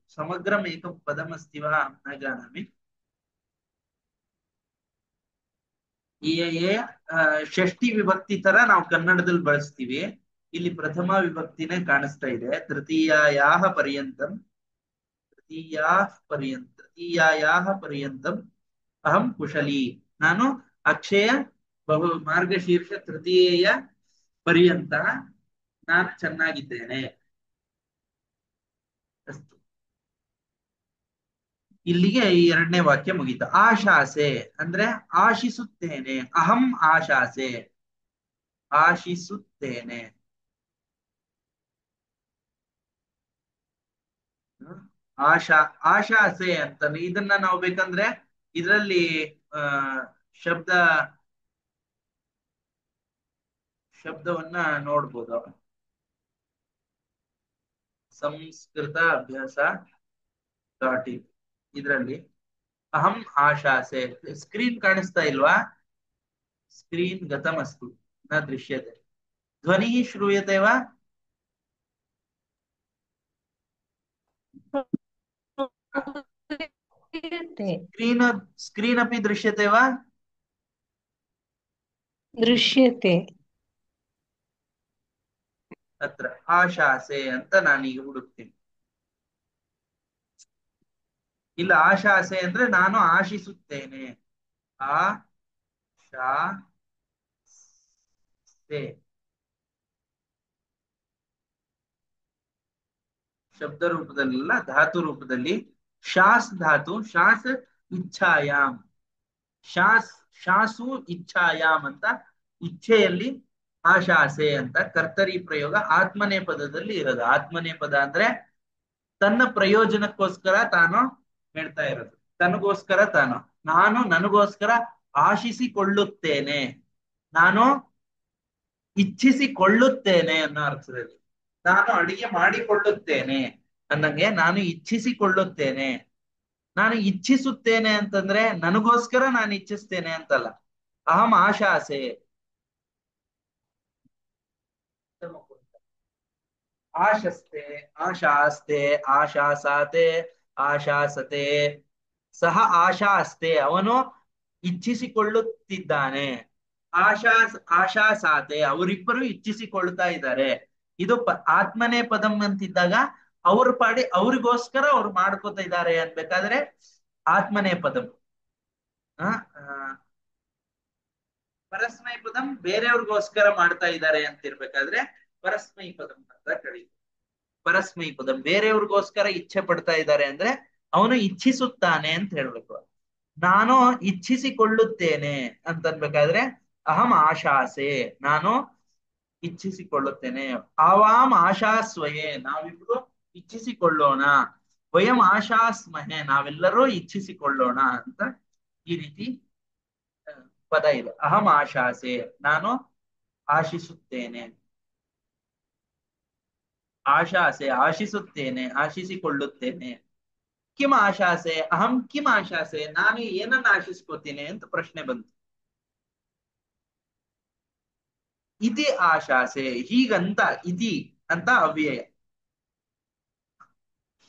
समग्रम् एकं पदमस्ति वा न जानामि। ये ಷಷ್ಠಿ ವಿಭಕ್ತಿ ತರ ನಾವು ಕನ್ನಡದಲ್ಲಿ ಬಳಸ್ತೀವಿ, ಇಲ್ಲಿ ಪ್ರಥಮ ವಿಭಕ್ತಿನೇ ಕಾಣಿಸ್ತಾ ಇದೆ. ತೃತೀಯಾಯಾಹ ಪರ್ಯಂತಂ, ತೃತೀಯಾಯಾಹ ಪರ್ಯಂತಂ ಅಹಂ ಕುಶಲಿ, ನಾನು ಅಕ್ಷಯ ಬಹು ಮಾರ್ಗಶೀರ್ಷ ತೃತೀಯ ಪರ್ಯಂತ ನಾನು ಚೆನ್ನಾಗಿದ್ದೇನೆ. ಅಷ್ಟು. ಇಲ್ಲಿಗೆ ಈ ಎರಡನೇ ವಾಕ್ಯ ಮುಗೀತು. ಆಶಾಸೆ ಅಂದ್ರೆ ಆಶಿಸುತ್ತೇನೆ. ಅಹಂ ಆಶಾಸೆ, ಆಶಿಸುತ್ತೇನೆ. ಆಶಾ ಆಶಾಸೆ ಅಂತ ಇದನ್ನ ನಾವು ಬೇಕಂದ್ರೆ ಇದರಲ್ಲಿ ಆ ಶಬ್ದ ಶಬ್ದವನ್ನ ನೋಡ್ಬೋದು. ಸಂಸ್ಕೃತ ಅಭ್ಯಾಸ .in ಇದರಲ್ಲಿ ಅಹಂ ಆಶಾಸೆ. ಸ್ಕ್ರೀನ್ ಕಾಣಿಸ್ತಾ ಇಲ್ವಾ? ಸ್ಕ್ರೀನ್ ಗತಮಸ್ತು ನ ದೃಶ್ಯತೆ. ಧ್ವನಿ ಶ್ರೂಯತೆ ವಾ? स्क्रीन स्क्रीन अपि दृश्यते वा? दृश्यते. अत्र आशासे ಅಂತ ನಾನೀಗ ಹುಡುಕ್ತೀನಿ. ಇಲ್ಲ, ಆಶಾಸೆ ಅಂದ್ರೆ ನಾನು ಆಶಿಸುತ್ತೇನೆ. ಆಶಾಸೆ ಶಬ್ದ ರೂಪದಲ್ಲ, ಧಾತು ರೂಪದಲ್ಲಿ. ಶಾಸ್ ಧಾತು. ಶಾಸ್ ಇಚ್ಛಾಯಾಮ್. ಶಾಸ್ ಶಾಸು ಇಚ್ಛಾಯಾಮ್ ಅಂತ ಇಚ್ಛೆಯಲ್ಲಿ ಆಶಾಸೆ ಅಂತ ಕರ್ತರಿ ಪ್ರಯೋಗ ಆತ್ಮನೇ ಪದದಲ್ಲಿ ಇರೋದು. ಆತ್ಮನೇ ಪದ ಅಂದ್ರೆ ತನ್ನ ಪ್ರಯೋಜನಕ್ಕೋಸ್ಕರ ತಾನು ಹೇಳ್ತಾ ಇರೋದು, ತನಗೋಸ್ಕರ ತಾನು. ನಾನು ನನಗೋಸ್ಕರ ಆಶಿಸಿಕೊಳ್ಳುತ್ತೇನೆ, ನಾನು ಇಚ್ಛಿಸಿಕೊಳ್ಳುತ್ತೇನೆ ಅನ್ನೋ ಅರ್ಥದಲ್ಲಿ. ನಾನು ಅಡಿಗೆ ಮಾಡಿಕೊಳ್ಳುತ್ತೇನೆ ಅನ್ನಂಗೆ ನಾನು ಇಚ್ಛಿಸಿಕೊಳ್ಳುತ್ತೇನೆ. ನಾನು ಇಚ್ಛಿಸುತ್ತೇನೆ ಅಂತಂದ್ರೆ ನನಗೋಸ್ಕರ ನಾನು ಇಚ್ಛಿಸ್ತೇನೆ ಅಂತಲ್ಲ. ಅಹಂ ಆಶಾಸೆ. ಆಶಸ್ತೆ, ಆಶಾಸ್ತೆ, ಆಶಾಸಾತೆ, ಆಶಾಸತೆ. ಸಹ ಆಶಾಸ್ತೆ, ಅವನು ಇಚ್ಛಿಸಿಕೊಳ್ಳುತ್ತಿದ್ದಾನೆ. ಆಶಾಸಾತೆ, ಅವರಿಬ್ಬರು ಇಚ್ಛಿಸಿಕೊಳ್ತಾ ಇದ್ದಾರೆ. ಇದು ಆತ್ಮನೇ ಪದಂ ಅಂತಿದ್ದಾಗ ಅವ್ರ ಪಾಡಿ ಅವ್ರಿಗೋಸ್ಕರ ಅವ್ರು ಮಾಡ್ಕೋತಾ ಇದ್ದಾರೆ ಅನ್ಬೇಕಾದ್ರೆ ಆತ್ಮನೇ ಪದಂ. ಪರಸ್ಮೈ ಪದಂ ಬೇರೆಯವ್ರಿಗೋಸ್ಕರ ಮಾಡ್ತಾ ಇದ್ದಾರೆ ಅಂತಿರ್ಬೇಕಾದ್ರೆ ಪರಸ್ಮೈ ಪದಂ ಅಂತ ಕರೀತಾರೆ. ಪರಸ್ಮೈ ಪದಂ ಬೇರೆಯವ್ರಿಗೋಸ್ಕರ ಇಚ್ಛೆ ಪಡ್ತಾ ಇದ್ದಾರೆ ಅಂದ್ರೆ ಅವನು ಇಚ್ಛಿಸುತ್ತಾನೆ ಅಂತ ಹೇಳ್ಬೇಕು. ನಾನು ಇಚ್ಛಿಸಿಕೊಳ್ಳುತ್ತೇನೆ ಅಂತನ್ಬೇಕಾದ್ರೆ ಅಹಂ ಆಶಾಸೆ, ನಾನು ಇಚ್ಛಿಸಿಕೊಳ್ಳುತ್ತೇನೆ. ಆವಾಂ ಆಶಾಸ್ವಯೇ, ನಾವಿಬ್ರು ಇಚ್ಛಿಸಿಕೊಳ್ಳೋಣ. ವಯಂ ಆಶಾಸ್ಮಹೆ, ನಾವೆಲ್ಲರೂ ಇಚ್ಛಿಸಿಕೊಳ್ಳೋಣ ಅಂತ ಈ ರೀತಿ ಪದ ಇದೆ. ಅಹಂ ಆಶಾಸೆ, ನಾನು ಆಶಿಸುತ್ತೇನೆ. ಆಶಾಸೆ ಆಶಿಸುತ್ತೇನೆ, ಆಶಿಸಿಕೊಳ್ಳುತ್ತೇನೆ. ಕಿಮ್ ಆಶಾಸೆ, ಅಹಂ ಕಿಮ್ ಆಶಾಸೆ, ನಾನು ಏನನ್ನ ಆಶಿಸ್ಕೋತೀನಿ ಅಂತ ಪ್ರಶ್ನೆ ಬಂತು. ಇತಿ ಆಶಾಸೆ, ಹೀಗಂತ. ಇತಿ ಅಂತ ಅವ್ಯಯ.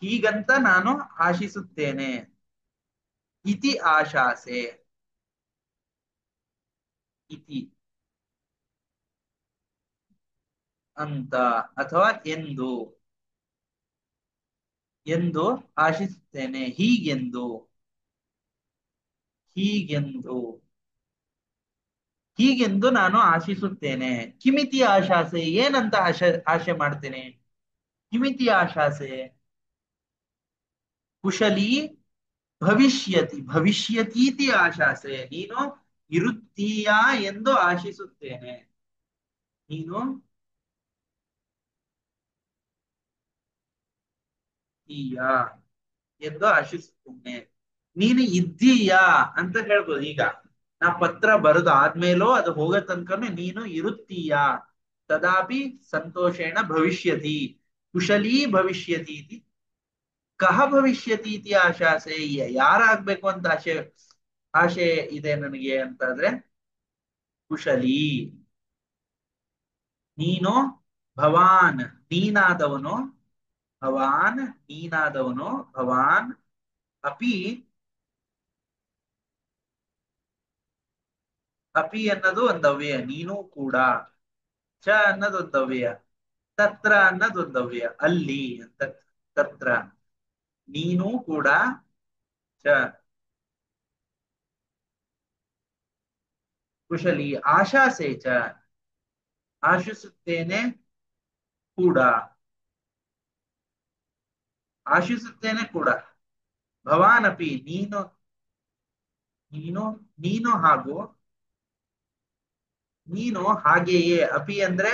ಹೀಗಂತ ನಾನು ಆಶಿಸುತ್ತೇನೆ. ಇತಿ ಆಶಾಸೆ. ಇತಿ ಅಂತ ಅಥವಾ ಎಂದು, ಎಂದು ಆಶಿಸುತ್ತೇನೆ. ಹೀಗೆಂದು, ಹೀಗೆಂದು, ಹೀಗೆಂದು ನಾನು ಆಶಿಸುತ್ತೇನೆ. ಕಿಮಿತಿ ಆಶಾಸೆ, ಏನಂತ ಆಶೆ ಮಾಡ್ತೇನೆ. ಕಿಮಿತಿ ಆಶಾಸೆ ಕುಶಲಿ ಭವಿಷ್ಯತಿ, ಭವಿಷ್ಯತೀತಿ ಆಶಾಸೆ, ನೀನು ಇರುತ್ತೀಯಾ ಎಂದು ಆಶಿಸುತ್ತೇನೆ. ನೀನು ಇದ್ದೀಯಾ ಎಂದು ಆಶಿಸುತ್ತೇನೆ. ನೀನು ಇದ್ದೀಯಾ ಅಂತ ಹೇಳ್ಬೋದು. ಈಗ ನಾ ಪತ್ರ ಬರೆದು ಆದ್ಮೇಲೋ ಅದು ಹೋಗೋ ತನಕನು ನೀನು ಇರುತ್ತೀಯಾ. ತದಾಪಿ ಸಂತೋಷೇಣ ಭವಿಷ್ಯತಿ, ಕುಶಲೀ ಭವಿಷ್ಯತಿ. ಕಹ ಭವಿಷ್ಯತಿ ಇತಿ ಆಶಾಸೆ, ಯಾರಾಗ್ಬೇಕು ಅಂತ ಆಶೆ ಆಶೆ ಇದೆ ನನಗೆ ಅಂತಾದ್ರೆ ಕುಶಲೀ, ನೀನು ಭವಾನ್ ನೀನಾದವನು, ಭವಾನ್ ನೀನಾದವನು, ಭವಾನ್ ಅಪಿ, ಅಪಿ ಅನ್ನೋದು ಒಂದು ಅವ್ಯಯ, ನೀನು ಕೂಡ, ಚ ಅನ್ನೋದು ಒಂದು ಅವ್ಯಯ, ತತ್ರ ಅನ್ನೋದು ಒಂದು ಅವ್ಯಯ, ಅಲ್ಲಿ ಅಂತ. ತತ್ರ ನೀನು ಕೂಡ, ಚ ಕುಶಲಿ, ಆಶಾಸೆ ಚ ಆಶಿಸುತ್ತೇನೆ ಕೂಡ, ಆಶಿಸುತ್ತೇನೆ ಕೂಡ, ಭವಾನಪಿ ನೀನು, ನೀನು ನೀನು ಹಾಗೂ, ನೀನು ಹಾಗೆಯೇ, ಅಪಿ ಅಂದ್ರೆ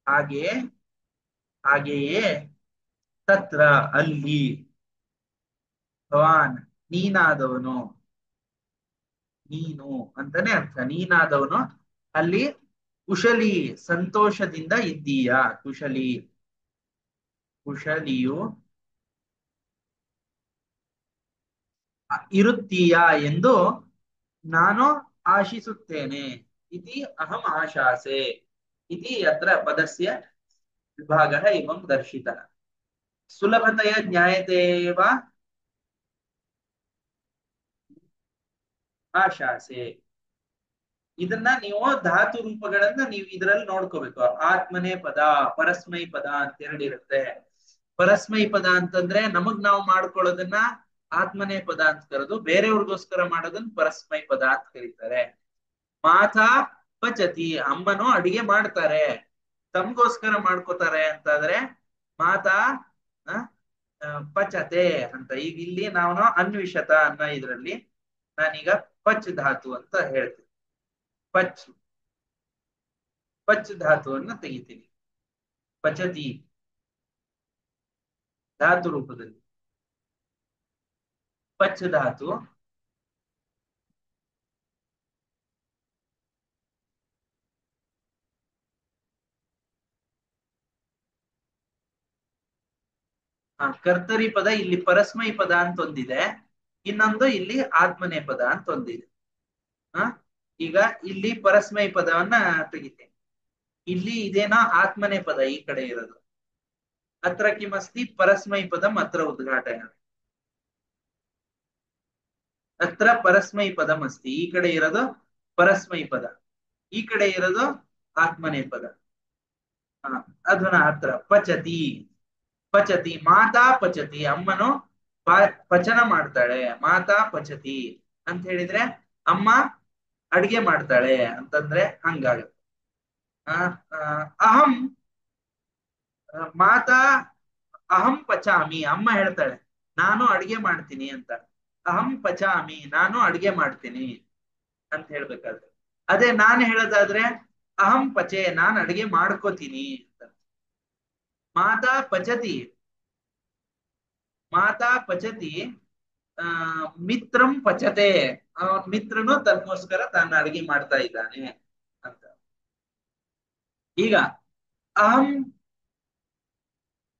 ಹಾಗೆಯೇ, ಹಾಗೆಯೇ, ತತ್ರ ಅಲ್ಲಿ, ಭವಾನ್ ನೀನಾದವನು, ನೀನು ಅಂತಾನೆ ಅರ್ಥ, ನೀನಾದವನು ಅಲ್ಲಿ ಕುಶಲಿ ಸಂತೋಷದಿಂದ ಇದ್ದೀಯಾ, ಕುಶಲಿ, ಕುಶಲಿಯು ಇರುತ್ತೀಯಾ ಎಂದು ನಾನು ಆಶಿಸುತ್ತೇನೆ, ಇತಿ ಅಹಂ ಆಶಾಸೆ, ಇತಿ ಅತ್ರ ಪದಸ್ಯ ವಿಭಾಗः एवं दर्शितः। ಸುಲಭತೆಯ ಜ್ಞಾಯತೆ ವಾ ಆಶಾಸೆ, ಇದನ್ನ ನೀವು ಧಾತು ರೂಪಗಳನ್ನ ನೀವು ಇದರಲ್ಲಿ ನೋಡ್ಕೋಬೇಕು. ಆತ್ಮನೇ ಪದ, ಪರಸ್ಮೈ ಪದ ಅಂತ ಹೇಳಿರುತ್ತೆ. ಪರಸ್ಮೈ ಪದ ಅಂತಂದ್ರೆ ನಮಗ್ ನಾವು ಮಾಡ್ಕೊಳ್ಳೋದನ್ನ ಆತ್ಮನೇ ಪದ ಅಂತ ಕರೆದು, ಬೇರೆಯವ್ರಿಗೋಸ್ಕರ ಮಾಡೋದನ್ನ ಪರಸ್ಮೈ ಪದ ಅಂತ ಕರೀತಾರೆ. ಮಾತಾ ಪಚತಿ, ಅಮ್ಮನೂ ಅಡಿಗೆ ಮಾಡ್ತಾರೆ, ತಮ್ಗೋಸ್ಕರ ಮಾಡ್ಕೋತಾರೆ ಅಂತಾದ್ರೆ ಮಾತಾ ಆ, ಪಚತೆ ಅಂತ. ಈಗ ಇಲ್ಲಿ ನಾವು ಅನ್ವಿಷತ ಅನ್ನೋ ಇದರಲ್ಲಿ ನಾನೀಗ ಪಚ್ ಧಾತು ಅಂತ ಹೇಳ್ತೀನಿ. ಪಚ್, ಪಚ್ ಧಾತುವನ್ನ ತೆಗಿತೀನಿ. ಪಚತಿ ಧಾತು ರೂಪದಲ್ಲಿ, ಪಚ್ ಧಾತು, ಕರ್ತರಿ ಪದ ಇಲ್ಲಿ ಪರಸ್ಮೈ ಪದ ಅಂತ ಒಂದಿದೆ, ಇನ್ನೊಂದು ಇಲ್ಲಿ ಆತ್ಮನೇ ಪದ ಅಂತ ಒಂದಿದೆ. ಈಗ ಇಲ್ಲಿ ಪರಸ್ಮೈ ಪದವನ್ನ ತೆಗಿತೇನೆ. ಇಲ್ಲಿ ಇದೇನೋ ಆತ್ಮನೇ ಪದ ಈ ಕಡೆ ಇರೋದು. ಅತ್ರ ಕಿಮಸ್ತಿ ಪರಸ್ಮೈ ಪದಂ ಅತ್ರ ಉದ್ಘಾಟನ, ಅತ್ರ ಪರಸ್ಮೈ ಪದಂ ಅಸ್ತಿ, ಈ ಕಡೆ ಇರೋದು ಪರಸ್ಮೈ ಪದ, ಈ ಕಡೆ ಇರೋದು ಆತ್ಮನೇ ಪದ. ಅಧುನಾ ಅತ್ರ ಪಚತಿ, ಪಚತಿ ಮಾತಾ ಪಚತಿ, ಅಮ್ಮನು ಪಚನ ಮಾಡ್ತಾಳೆ, ಮಾತಾ ಪಚತಿ ಅಂತ ಹೇಳಿದ್ರೆ ಅಮ್ಮ ಅಡ್ಗೆ ಮಾಡ್ತಾಳೆ ಅಂತಂದ್ರೆ ಹಂಗಾಗುತ್ತೆ. ಅಹಂ ಮಾತಾ ಅಹಂ ಪಚಾಮಿ, ಅಮ್ಮ ಹೇಳ್ತಾಳೆ ನಾನು ಅಡ್ಗೆ ಮಾಡ್ತೀನಿ ಅಂತ. ಅಹಂ ಪಚಾಮಿ, ನಾನು ಅಡ್ಗೆ ಮಾಡ್ತೀನಿ ಅಂತ ಹೇಳ್ಬೇಕಾದ್ರೆ. ಅದೇ ನಾನು ಹೇಳೋದಾದ್ರೆ ಅಹಂ ಪಚೆ, ನಾನು ಅಡ್ಗೆ ಮಾಡ್ಕೋತೀನಿ ಅಂತ. ಮಾತಾ ಪಚತಿ, ಮಾತಾ ಪಚತಿ ಮಿತ್ರಂ ಪಚತೆ, ಮಿತ್ರನು ತನ್ಗೋಸ್ಕರ ತಾನು ಅಡಿಗೆ ಮಾಡ್ತಾ ಇದ್ದಾನೆ ಅಂತ. ಈಗ ಅಹಂ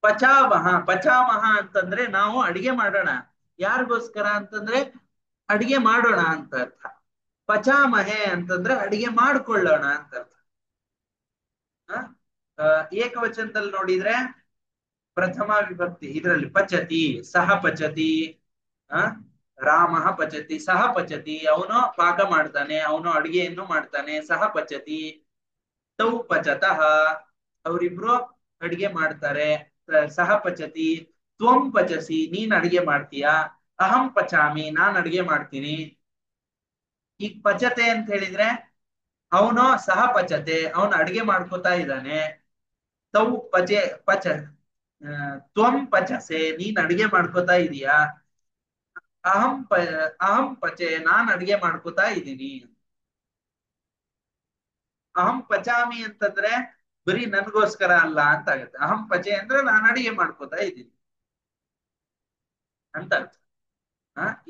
ಪಚಾಮಹ, ಪಚಾಮಹ ಅಂತಂದ್ರೆ ನಾವು ಅಡಿಗೆ ಮಾಡೋಣ, ಯಾರಿಗೋಸ್ಕರ ಅಂತಂದ್ರೆ ಅಡಿಗೆ ಮಾಡೋಣ ಅಂತ ಅರ್ಥ. ಪಚಾಮಹೆ ಅಂತಂದ್ರೆ ಅಡಿಗೆ ಮಾಡ್ಕೊಳ್ಳೋಣ ಅಂತ ಅರ್ಥ. ಏಕವಚನದಲ್ಲಿ ನೋಡಿದ್ರೆ ಪ್ರಥಮ ವಿಭಕ್ತಿ, ಇದರಲ್ಲಿ ಪಚತಿ, ಸಹ ಪಚತಿ, ರಾಮ ಪಚತಿ, ಸಹ ಪಚತಿ, ಅವನು ಪಾಕ ಮಾಡ್ತಾನೆ, ಅವನು ಅಡಿಗೆಯನ್ನು ಮಾಡ್ತಾನೆ, ಸಹ ಪಚತಿ. ತೌ ಪಚತಃ, ಅವರಿಬ್ರು ಅಡಿಗೆ ಮಾಡ್ತಾರೆ, ಸಹ ಪಚತಿ. ತ್ವಂ ಪಚಸಿ, ನೀನ್ ಅಡಿಗೆ ಮಾಡ್ತೀಯಾ. ಅಹಂ ಪಚಾಮಿ, ನಾನ್ ಅಡಿಗೆ ಮಾಡ್ತೀನಿ. ಈಗ ಪಚತೆ ಅಂತ ಹೇಳಿದ್ರೆ ಅವನು ಸಹ ಪಚತೆ, ಅವನು ಅಡಿಗೆ ಮಾಡ್ಕೋತಾ ಇದ್ದಾನೆ. ತೌ ಪಚೆ ಪಚ, ತ್ವಂ ಪಚಸೆ, ನೀನ್ ಅಡಿಗೆ ಮಾಡ್ಕೋತಾ ಇದೀಯಾ. ಅಹಂ ಪಚೆ, ನಾನ್ ಅಡಿಗೆ ಮಾಡ್ಕೋತಾ ಇದ್ದೀನಿ. ಅಹಂ ಪಚಾಮಿ ಅಂತಂದ್ರೆ ಬರೀ ನನ್ಗೋಸ್ಕರ ಅಲ್ಲ ಅಂತ ಆಗುತ್ತೆ. ಅಹಂ ಪಚೆ ಅಂದ್ರೆ ನಾನು ಅಡಿಗೆ ಮಾಡ್ಕೋತಾ ಇದ್ದೀನಿ ಅಂತ ಅರ್ಥ.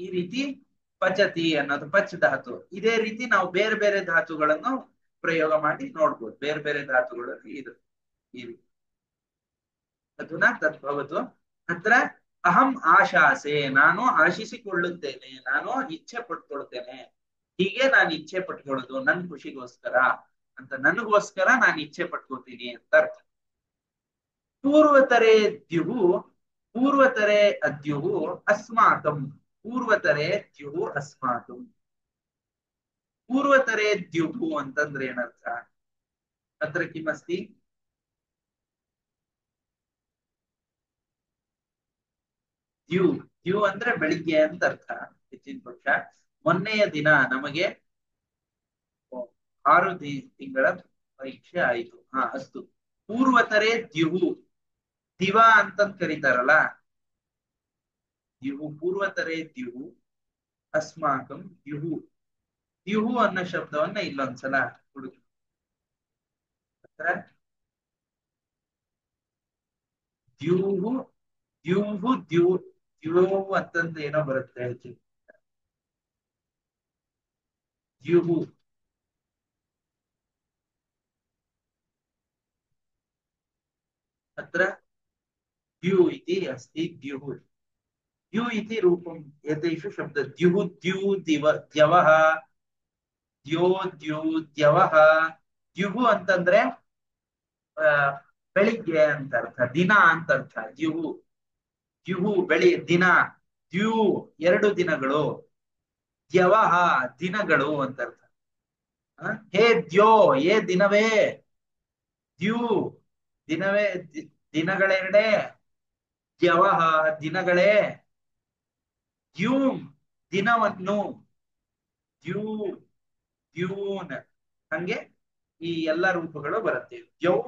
ಈ ರೀತಿ ಪಚತಿ ಅನ್ನೋದು ಪಚ್ ಧಾತು. ಇದೇ ರೀತಿ ನಾವು ಬೇರೆ ಬೇರೆ ಧಾತುಗಳನ್ನು ಪ್ರಯೋಗ ಮಾಡಿ ನೋಡ್ಬೋದು. ಬೇರೆ ಬೇರೆ ಧಾತುಗಳಲ್ಲಿ ಇದು ಈ ರೀತಿ. ಅಧುನಾ ತದ್ಭವತು, ಅತ್ರ ಅಹಂ ಆಶಾಸೆ, ನಾನು ಆಶಿಸಿಕೊಳ್ಳುತ್ತೇನೆ, ನಾನು ಇಚ್ಛೆ ಪಟ್ಕೊಳ್ತೇನೆ. ಹೀಗೆ ನಾನು ಇಚ್ಛೆ ಪಟ್ಕೊಳ್ಳೋದು ನನ್ ಖುಷಿಗೋಸ್ಕರ ಅಂತ, ನನಗೋಸ್ಕರ ನಾನು ಇಚ್ಛೆ ಪಟ್ಕೋತೀನಿ ಅಂತ ಅರ್ಥ. पूर्वतरे द्युः पूर्वतरे अद्युः अस्माकं पूर्वतरे द्युः अस्माकं पूर्वतरे द्युः ಅಂತಂದ್ರೆ ಏನರ್ಥ ಅತ್ರ ಕಿಮಸ್ತಿ ದ್ಯು ದ್ಯು ಅಂದ್ರೆ ಬೆಳಿಗ್ಗೆ ಅಂತ ಅರ್ಥ ಹೆಚ್ಚಿನ ಪಕ್ಷ ಮೊನ್ನೆಯ ದಿನ ನಮಗೆ 6 ತಿಂಗಳ ಪರೀಕ್ಷೆ ಆಯಿತು ಹಾ ಅಸ್ತು ಪೂರ್ವತರೆ ದ್ಯುಹು ದಿವ ಅಂತಂದ್ ಕರೀತಾರಲ್ಲ ದ್ಯುಹು ಪೂರ್ವತರೆ ದ್ಯುಹು ಅಸ್ಮಾಕಂ ದ್ಯುಹು ದ್ಯುಹು ಅನ್ನೋ ಶಬ್ದವನ್ನ ಇಲ್ಲೊಂದ್ಸಲ ಹುಡುಕಿ ಹತ್ರ ದ್ಯೂಹು ದ್ಯೂಹು ದ್ಯೂ ದ್ಯೂ ಅಂತಂದು ಏನೋ ಬರುತ್ತೆ ಹೆಚ್ಚು ದ್ಯುಹು अत्र द्यू इति अस्ति द्युः द्यू इति रूपम् एतेषु शब्द द्युः द्यू दिव द्यवः द्यो द्यू द्यवः द्युः ಅಂತಂದ್ರೆ ಬೆಳಿಗ್ಗೆ ಅಂತ ಅರ್ಥ ದಿನ ಅಂತ ಅರ್ಥ ದ್ಯುಹು ದ್ಯುಹು ದಿನ ದ್ಯೂ 2 ದಿನಗಳು ದ್ಯವಹ ದಿನಗಳು ಅಂತ ಅರ್ಥ ಹೇ ದ್ಯೋ ಏ ದಿನವೇ ದ್ಯೂ ದಿನವೇ ದಿನಗಳೆರಡೆ ದ್ಯವಹ ದಿನಗಳೇ ದ್ಯೂಮ್ ದಿನವನ್ನು ದ್ಯೂ ದ್ಯೂನ್ ಹಂಗೆ ಈ ಎಲ್ಲ ರೂಪಗಳು ಬರುತ್ತೆ ಯೌ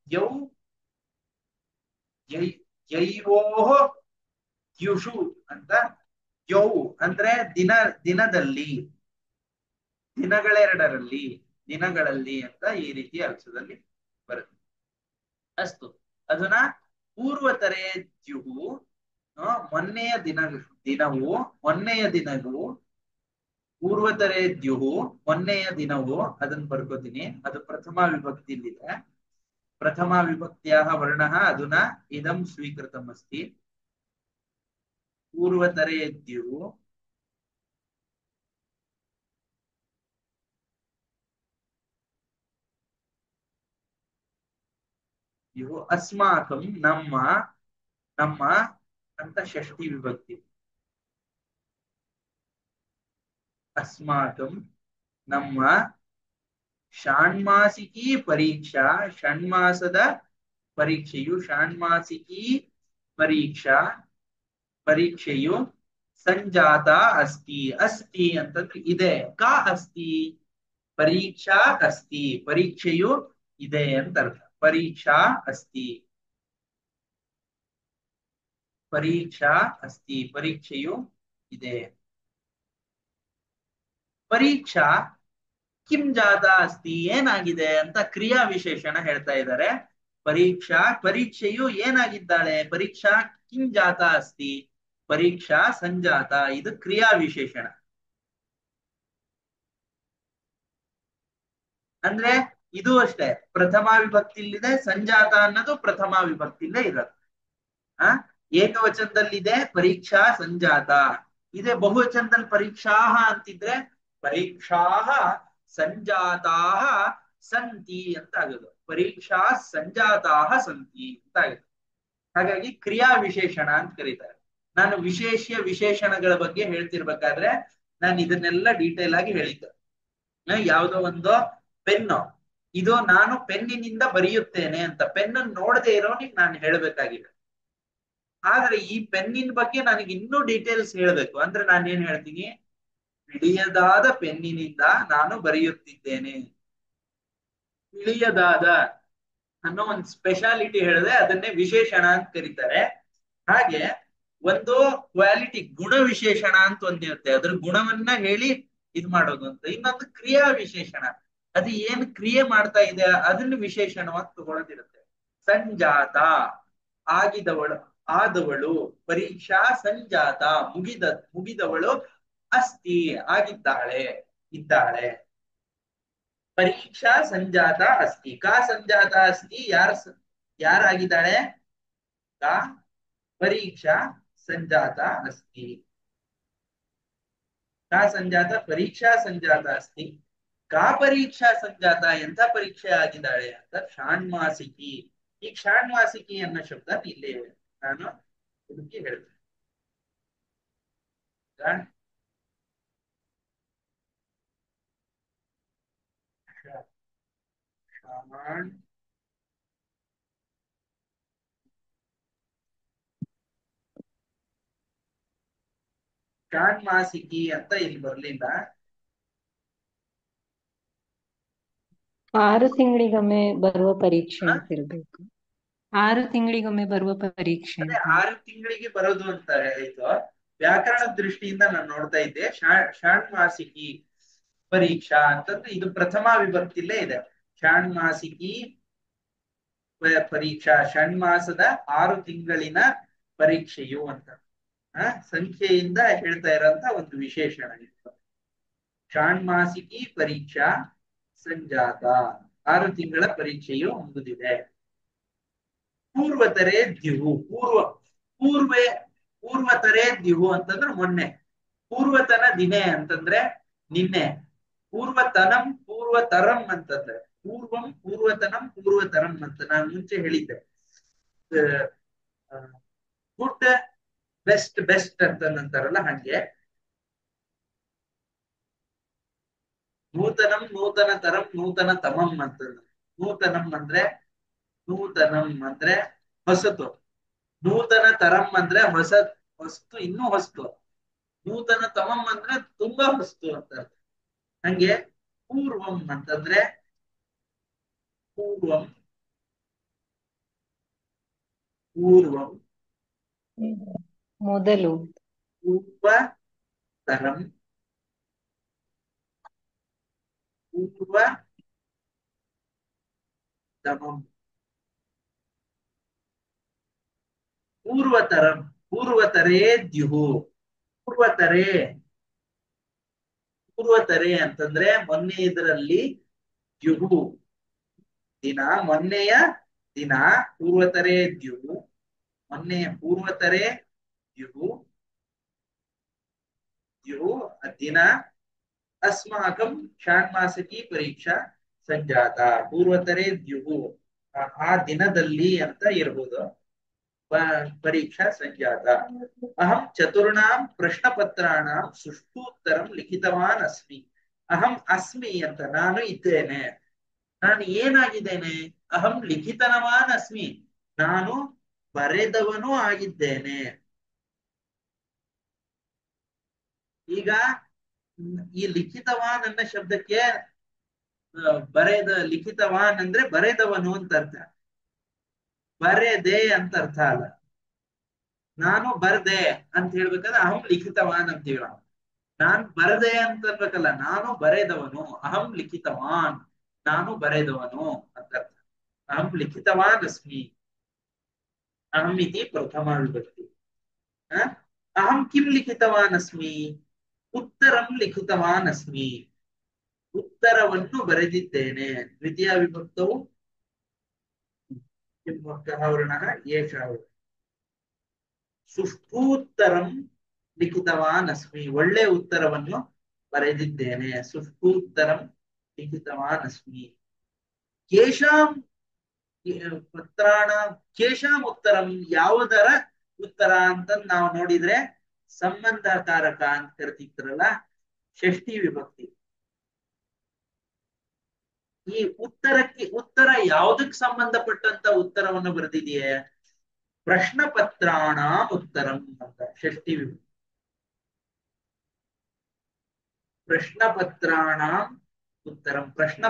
ಯೌ ಯೈವೋಹ ದ್ಯುಷು ಅಂತ ಯೌ ಅಂದ್ರೆ ದಿನದಲ್ಲಿ ದಿನಗಳಲ್ಲಿ ಅಂತ ಈ ರೀತಿ ಅರ್ಥದಲ್ಲಿ ಬರುತ್ತೆ ಅಸ್ತು ಅಧುನಾ ಪೂರ್ವತರೆ ದ್ಯುಹು ಮೊನ್ನೆಯ ದಿನವು ಪೂರ್ವತರೆ ದ್ಯುಹು ಮೊನ್ನೆಯ ದಿನವು ಅದನ್ನ ಬರ್ಕೋತೀನಿ ಅದು ಪ್ರಥಮ ವಿಭಕ್ತಿಯಲ್ಲಿದೆ ಪ್ರಥಮ ವಿಭಕ್ತಿಯಾಹ ವರ್ಣಃ ಅಧುನಾ ಇದಂ ಸ್ವೀಕೃತಂ ಅಸ್ತಿ ಪೂರ್ವತರೆ ದ್ಯುಹು ಇವು ಅಸ್ಮಾಕಂ ನಮ್ಮ ಅಂತ ಷಷ್ಠಿ ವಿಭಕ್ತಿ ಅಸ್ಮಾಕಂ ನಮ್ಮ ಷಾಣ್ಮಾಸಿಕಿ ಪರೀಕ್ಷಾ ಷಣ್ಮಾಸದ ಪರೀಕ್ಷೆಯು ಸಂಜಾತ ಅಸ್ತಿ ಅಂತಂದ್ರೆ ಇದೆ ಕಾ ಅಸ್ತಿ ಪರೀಕ್ಷಾ ಅಸ್ತಿ ಪರೀಕ್ಷೆಯು ಇದೆ ಅಂತ ಅರ್ಥ ಪರೀಕ್ಷಾ ಅಸ್ತಿ ಪರೀಕ್ಷೆಯು ಇದೆ ಪರೀಕ್ಷಾ ಕಿಂ ಜಾತ ಅಸ್ತಿ ಏನಾಗಿದೆ ಅಂತ ಕ್ರಿಯಾ ವಿಶೇಷಣ ಹೇಳ್ತಾ ಇದ್ದಾರೆ ಪರೀಕ್ಷೆಯು ಏನಾಗಿದ್ದಾಳೆ ಪರೀಕ್ಷಾ ಕಿಂ ಜಾತ ಅಸ್ತಿ ಪರೀಕ್ಷಾ ಸಂಜಾತ ಇದು ಕ್ರಿಯಾ ವಿಶೇಷಣ ಅಂದ್ರೆ ಇದು ಅಷ್ಟೇ ಪ್ರಥಮ ವಿಭಕ್ತಿಲಿದೆ ಸಂಜಾತ ಅನ್ನೋದು ಪ್ರಥಮ ವಿಭಕ್ತಿಲೇ ಇರುತ್ತೆ ಏಕವಚನದಲ್ಲಿದೆ ಪರೀಕ್ಷಾ ಸಂಜಾತ ಇದೆ ಬಹುವಚನದಲ್ಲಿ ಪರೀಕ್ಷಾ ಅಂತಿದ್ರೆ ಪರೀಕ್ಷಾ ಸಂಜಾತಾ ಸಂತಿ ಅಂತ ಆಗೋದು ಪರೀಕ್ಷಾ ಸಂಜಾತಾ ಸಂತಿ ಅಂತ ಆಗುತ್ತೆ ಹಾಗಾಗಿ ಕ್ರಿಯಾ ವಿಶೇಷಣ ಅಂತ ಕರೀತಾರೆ ನಾನು ವಿಶೇಷಣಗಳ ಬಗ್ಗೆ ಹೇಳ್ತಿರ್ಬೇಕಾದ್ರೆ ನಾನು ಇದನ್ನೆಲ್ಲ ಡೀಟೇಲ್ ಆಗಿ ಹೇಳಿದ್ದೆ ಯಾವುದೋ ಒಂದು ಪೆನ್ನು ಇದು ನಾನು ಪೆನ್ನಿನಿಂದ ಬರೆಯುತ್ತೇನೆ ಅಂತ ಪೆನ್ನನ್ನು ನೋಡದೆ ಇರೋನಿಗೆ ನಾನು ಹೇಳ್ಬೇಕಾಗಿದೆ ಆದ್ರೆ ಈ ಪೆನ್ನಿನ ಬಗ್ಗೆ ನನಗೆ ಇನ್ನೂ ಡೀಟೇಲ್ಸ್ ಹೇಳ್ಬೇಕು ಅಂದ್ರೆ ನಾನು ಏನ್ ಹೇಳ್ತೀನಿ ಬಿಳಿಯದಾದ ಪೆನ್ನಿನಿಂದ ನಾನು ಬರೆಯುತ್ತಿದ್ದೇನೆ ಬಿಳಿಯದಾದ ಅನ್ನೋ ಒಂದು ಸ್ಪೆಷಾಲಿಟಿ ಹೇಳಿದ್ರೆ ಅದನ್ನೇ ವಿಶೇಷಣ ಅಂತ ಕರೀತಾರೆ ಹಾಗೆ ಒಂದು ಕ್ವಾಲಿಟಿ ಗುಣ ವಿಶೇಷಣ ಅಂತ ಒಂದಿರುತ್ತೆ ಅದ್ರ ಗುಣವನ್ನ ಹೇಳಿ ಇದ್ ಮಾಡೋದು ಅಂತ ಇನ್ನೊಂದು ಕ್ರಿಯಾ ವಿಶೇಷಣ ಅದು ಏನ್ ಕ್ರಿಯೆ ಮಾಡ್ತಾ ಇದೆ ಅದನ್ನ ವಿಶೇಷಣವಾಗಿ ತಗೊಳ್ಳೋದಿರುತ್ತೆ ಸಂಜಾತ ಆದವಳು ಪರೀಕ್ಷಾ ಸಂಜಾತ ಮುಗಿದವಳು ಅಸ್ತಿ ಇದ್ದಾಳೆ ಪರೀಕ್ಷಾ ಸಂಜಾತ ಅಸ್ತಿ ಕಾ ಸಂಜಾತ ಅಸ್ತಿ ಯಾರಾಗಿದ್ದಾಳೆ ಕಾ ಪರೀಕ್ಷಾ ಸಂಜಾತ ಅಸ್ತಿ ಕಾ ಸಂಜಾತ ಪರೀಕ್ಷಾ ಸಂಜಾತ ಅಸ್ತಿ ಕಾ ಪರೀಕ್ಷಾ ಸಂಜಾತ ಎಂತ ಪರೀಕ್ಷೆ ಆಗಿದ್ದಾಳೆ ಅಂತ ಷಾಣ್ಮಾಸಿಕಿ ಈ ಷಾಣ್ಮಾಸಿಕಿ ಅನ್ನೋ ಶಬ್ದ ಇಲ್ಲೇ ಇವೆ. ನಾನು ಹುಡುಕಿ ಹೇಳ್ತೇನೆ. ಈಗ ಷಾಣ್ ಷಾಣ್ಮಾಸಿಕಿ ಅಂತ ಇಲ್ಲಿ ಬರ್ಲಿಲ್ಲ. 6 ತಿಂಗಳಿಗೊಮ್ಮೆ ಬರುವ ಪರೀಕ್ಷೆ ಹ? ಅಂತ ಇರ್ಬೇಕು. 6 ತಿಂಗಳಿಗೊಮ್ಮೆ ಬರುವ ಪರೀಕ್ಷೆ ಅದೇ ಅಂತ. 6 ತಿಂಗಳಿಗೆ ಬರೋದು ಅಂತ ಆಯ್ತು. ವ್ಯಾಕರಣ ದೃಷ್ಟಿಯಿಂದ ನಾನು ನೋಡ್ತಾ ಇದ್ದೆ. ಷಾಣ್ಮಾಸಿಕಿ ಪರೀಕ್ಷಾ ಅಂತಂದ್ರೆ ಇದು ಪ್ರಥಮ ವಿಭಕ್ತಿಲೇ ಇದೆ. ಷಾಣ್ಮಾಸಿಕಿ ಪರೀಕ್ಷಾ, ಷಣ್ಮಾಸದ 6 ತಿಂಗಳಿನ ಪರೀಕ್ಷೆಯು ಅಂತ ಸಂಖ್ಯೆಯಿಂದ ಹೇಳ್ತಾ ಇರೋಂತ ಒಂದು ವಿಶೇಷಣ ಇದು. ಷಾಣ್ಮಾಸಿಕಿ ಪರೀಕ್ಷಾ ಸಂಜಾತ, 6 ತಿಂಗಳ ಪರೀಕ್ಷೆಯು ಮುಗಿದಿದೆ. ಪೂರ್ವತರೆ ದ್ಯುಹು, ಪೂರ್ವೆ ಪೂರ್ವತರೆ ದ್ಯುಹು ಅಂತಂದ್ರೆ ಮೊನ್ನೆ. ಪೂರ್ವತನ ದಿನೇ ಅಂತಂದ್ರೆ ನಿನ್ನೆ. ಪೂರ್ವತನಂ ಪೂರ್ವತರಂ ಅಂತಂದ್ರೆ ಪೂರ್ವಂ ಪೂರ್ವತನಂ ಪೂರ್ವತರಂ ಅಂತ ನಾನು ಮುಂಚೆ ಹೇಳಿದ್ದೆ. ಗುಡ್ ಬೆಸ್ಟ್ ಬೆಸ್ಟ್ ಅಂತಂತಾರಲ್ಲ ಹಂಗೆ. ನೂತನಂ ನೂತನ ತರಂ ನೂತನ ತಮಂ ಅಂತಂದ್ರೆ ನೂತನಂ ಅಂದ್ರೆ ಹೊಸತು. ನೂತನ ತರಂ ಅಂದ್ರೆ ಹೊಸತು, ಇನ್ನೂ ಹೊಸತು. ನೂತನ ತಮಂ ಅಂದ್ರೆ ತುಂಬಾ ಹೊಸತು ಅಂತ. ಹಂಗೆ ಪೂರ್ವಂ ಅಂತಂದ್ರೆ ಪೂರ್ವಂ ಪೂರ್ವಂ ಮೊದಲು. ಪೂರ್ವ ತರಂ ಪೂರ್ವ ತಮಂ ಪೂರ್ವತರಂ ಪೂರ್ವತರೇ ದ್ಯುಹು. ಪೂರ್ವತರೆ ಪೂರ್ವತರೆ ಅಂತಂದ್ರೆ ಮೊನ್ನೆ ಇದರಲ್ಲಿ ದ್ಯುಹು ದಿನ, ಮೊನ್ನೆಯ ದಿನ. ಪೂರ್ವತರೆ ದ್ಯುಹು, ಮೊನ್ನೆ ಪೂರ್ವತರೆ ದ್ಯುಹು ದ್ಯುಹು ದಿನ. ಅಸ್ಮಾಕಂ ಷಾಣ್ಮಾಸಿಕಿ ಪರೀಕ್ಷಾ ಸಂಜಾತ. ಪೂರ್ವತರೆ ದ್ಯುಹು ಆ ದಿನದಲ್ಲಿ ಅಂತ ಇರ್ಬೋದು. ಪರೀಕ್ಷಾ ಸಂಜಾತ. ಅಹಂ ಚತುರ್ಣಾಂ ಪ್ರಶ್ನಪತ್ರಾಣಾಂ ಸುಷ್ಟೂತ್ತರಂ ಲಿಖಿತವಾನ್ ಅಸ್ಮಿ. ಅಹಂ ಅಸ್ಮಿ ಅಂತ ನಾನು ಇದ್ದೇನೆ. ನಾನು ಏನಾಗಿದ್ದೇನೆ? ಅಹಂ ಲಿಖಿತನವಾನ್ ಅಸ್ಮಿ, ನಾನು ಬರೆದವನೂ ಆಗಿದ್ದೇನೆ. ಈಗ ಈ ಲಿಖಿತವಾನ್ ಅನ್ನೋ ಶಬ್ದಕ್ಕೆ ಲಿಖಿತವಾನ್ ಅಂದ್ರೆ ಬರೆದವನು ಅಂತ ಅರ್ಥ, ಬರೆದೆ ಅಂತ ಅರ್ಥ ಅಲ್ಲ. ನಾನು ಬರ್ದೆ ಅಂತ ಹೇಳ್ಬೇಕಾದ್ರೆ ಅಹಂ ಲಿಖಿತವಾನ್ ಅಂತೀವಿ ನಾವು. ನಾನ್ ಬರ್ದೆ ಅಂತ ಅನ್ಬೇಕಲ್ಲ, ನಾನು ಬರೆದವನು. ಅಹಂ ಲಿಖಿತವಾನ್, ನಾನು ಬರೆದವನು ಅಂತ ಅರ್ಥ. ಅಹಂ ಲಿಖಿತವಾನ್ ಅಸ್ಮಿ. ಅಹಂ ಇತಿ ಪ್ರಥಮ ವಿಭಕ್ತಿ. ಅಹಂ ಕಿಂ ಲಿಖಿತವಾನ್ ಅಸ್ಮಿ? ಉತ್ತರಂ ಲಿಖಿತವಾನ್ ಅಸ್ಮಿ, ಉತ್ತರವನ್ನು ಬರೆದಿದ್ದೇನೆ. ದ್ವಿತೀಯ ವಿಭಕ್ತವು ವರ್ಣಃ ಏಷಃ. ಸುಷ್ಠೂತ್ತರಂ ಲಿಖಿತವಾನ್ ಅಸ್ಮಿ, ಒಳ್ಳೆ ಉತ್ತರವನ್ನು ಬರೆದಿದ್ದೇನೆ. ಸುಷ್ಠೂತ್ತರಂ ಲಿಖಿತವಾನ್ ಅಸ್ಮಿ. ಕೇಶಾಂ ಪತ್ರಾಣ ಕೇಶಾಂ ಉತ್ತರಂ, ಯಾವುದರ ಉತ್ತರ ಅಂತ ನಾವು ನೋಡಿದ್ರೆ ಸಂಬಂಧಕಾರಕ ಅಂತ ಕರಿತಿದ್ರಲ್ಲ, ಷಷ್ಠಿ ವಿಭಕ್ತಿ. ಈ ಉತ್ತರ ಯಾವುದಕ್ಕೆ ಸಂಬಂಧಪಟ್ಟಂತ ಉತ್ತರವನ್ನು ಬರೆದಿದೆಯೇ? ಪ್ರಶ್ನ ಪತ್ರಾಣ ಉತ್ತರಂ ಅಂತ ಷಷ್ಠಿ ವಿಭಕ್ತಿ. ಪ್ರಶ್ನ ಪತ್ರಾಣ ಉತ್ತರಂ, ಪ್ರಶ್ನ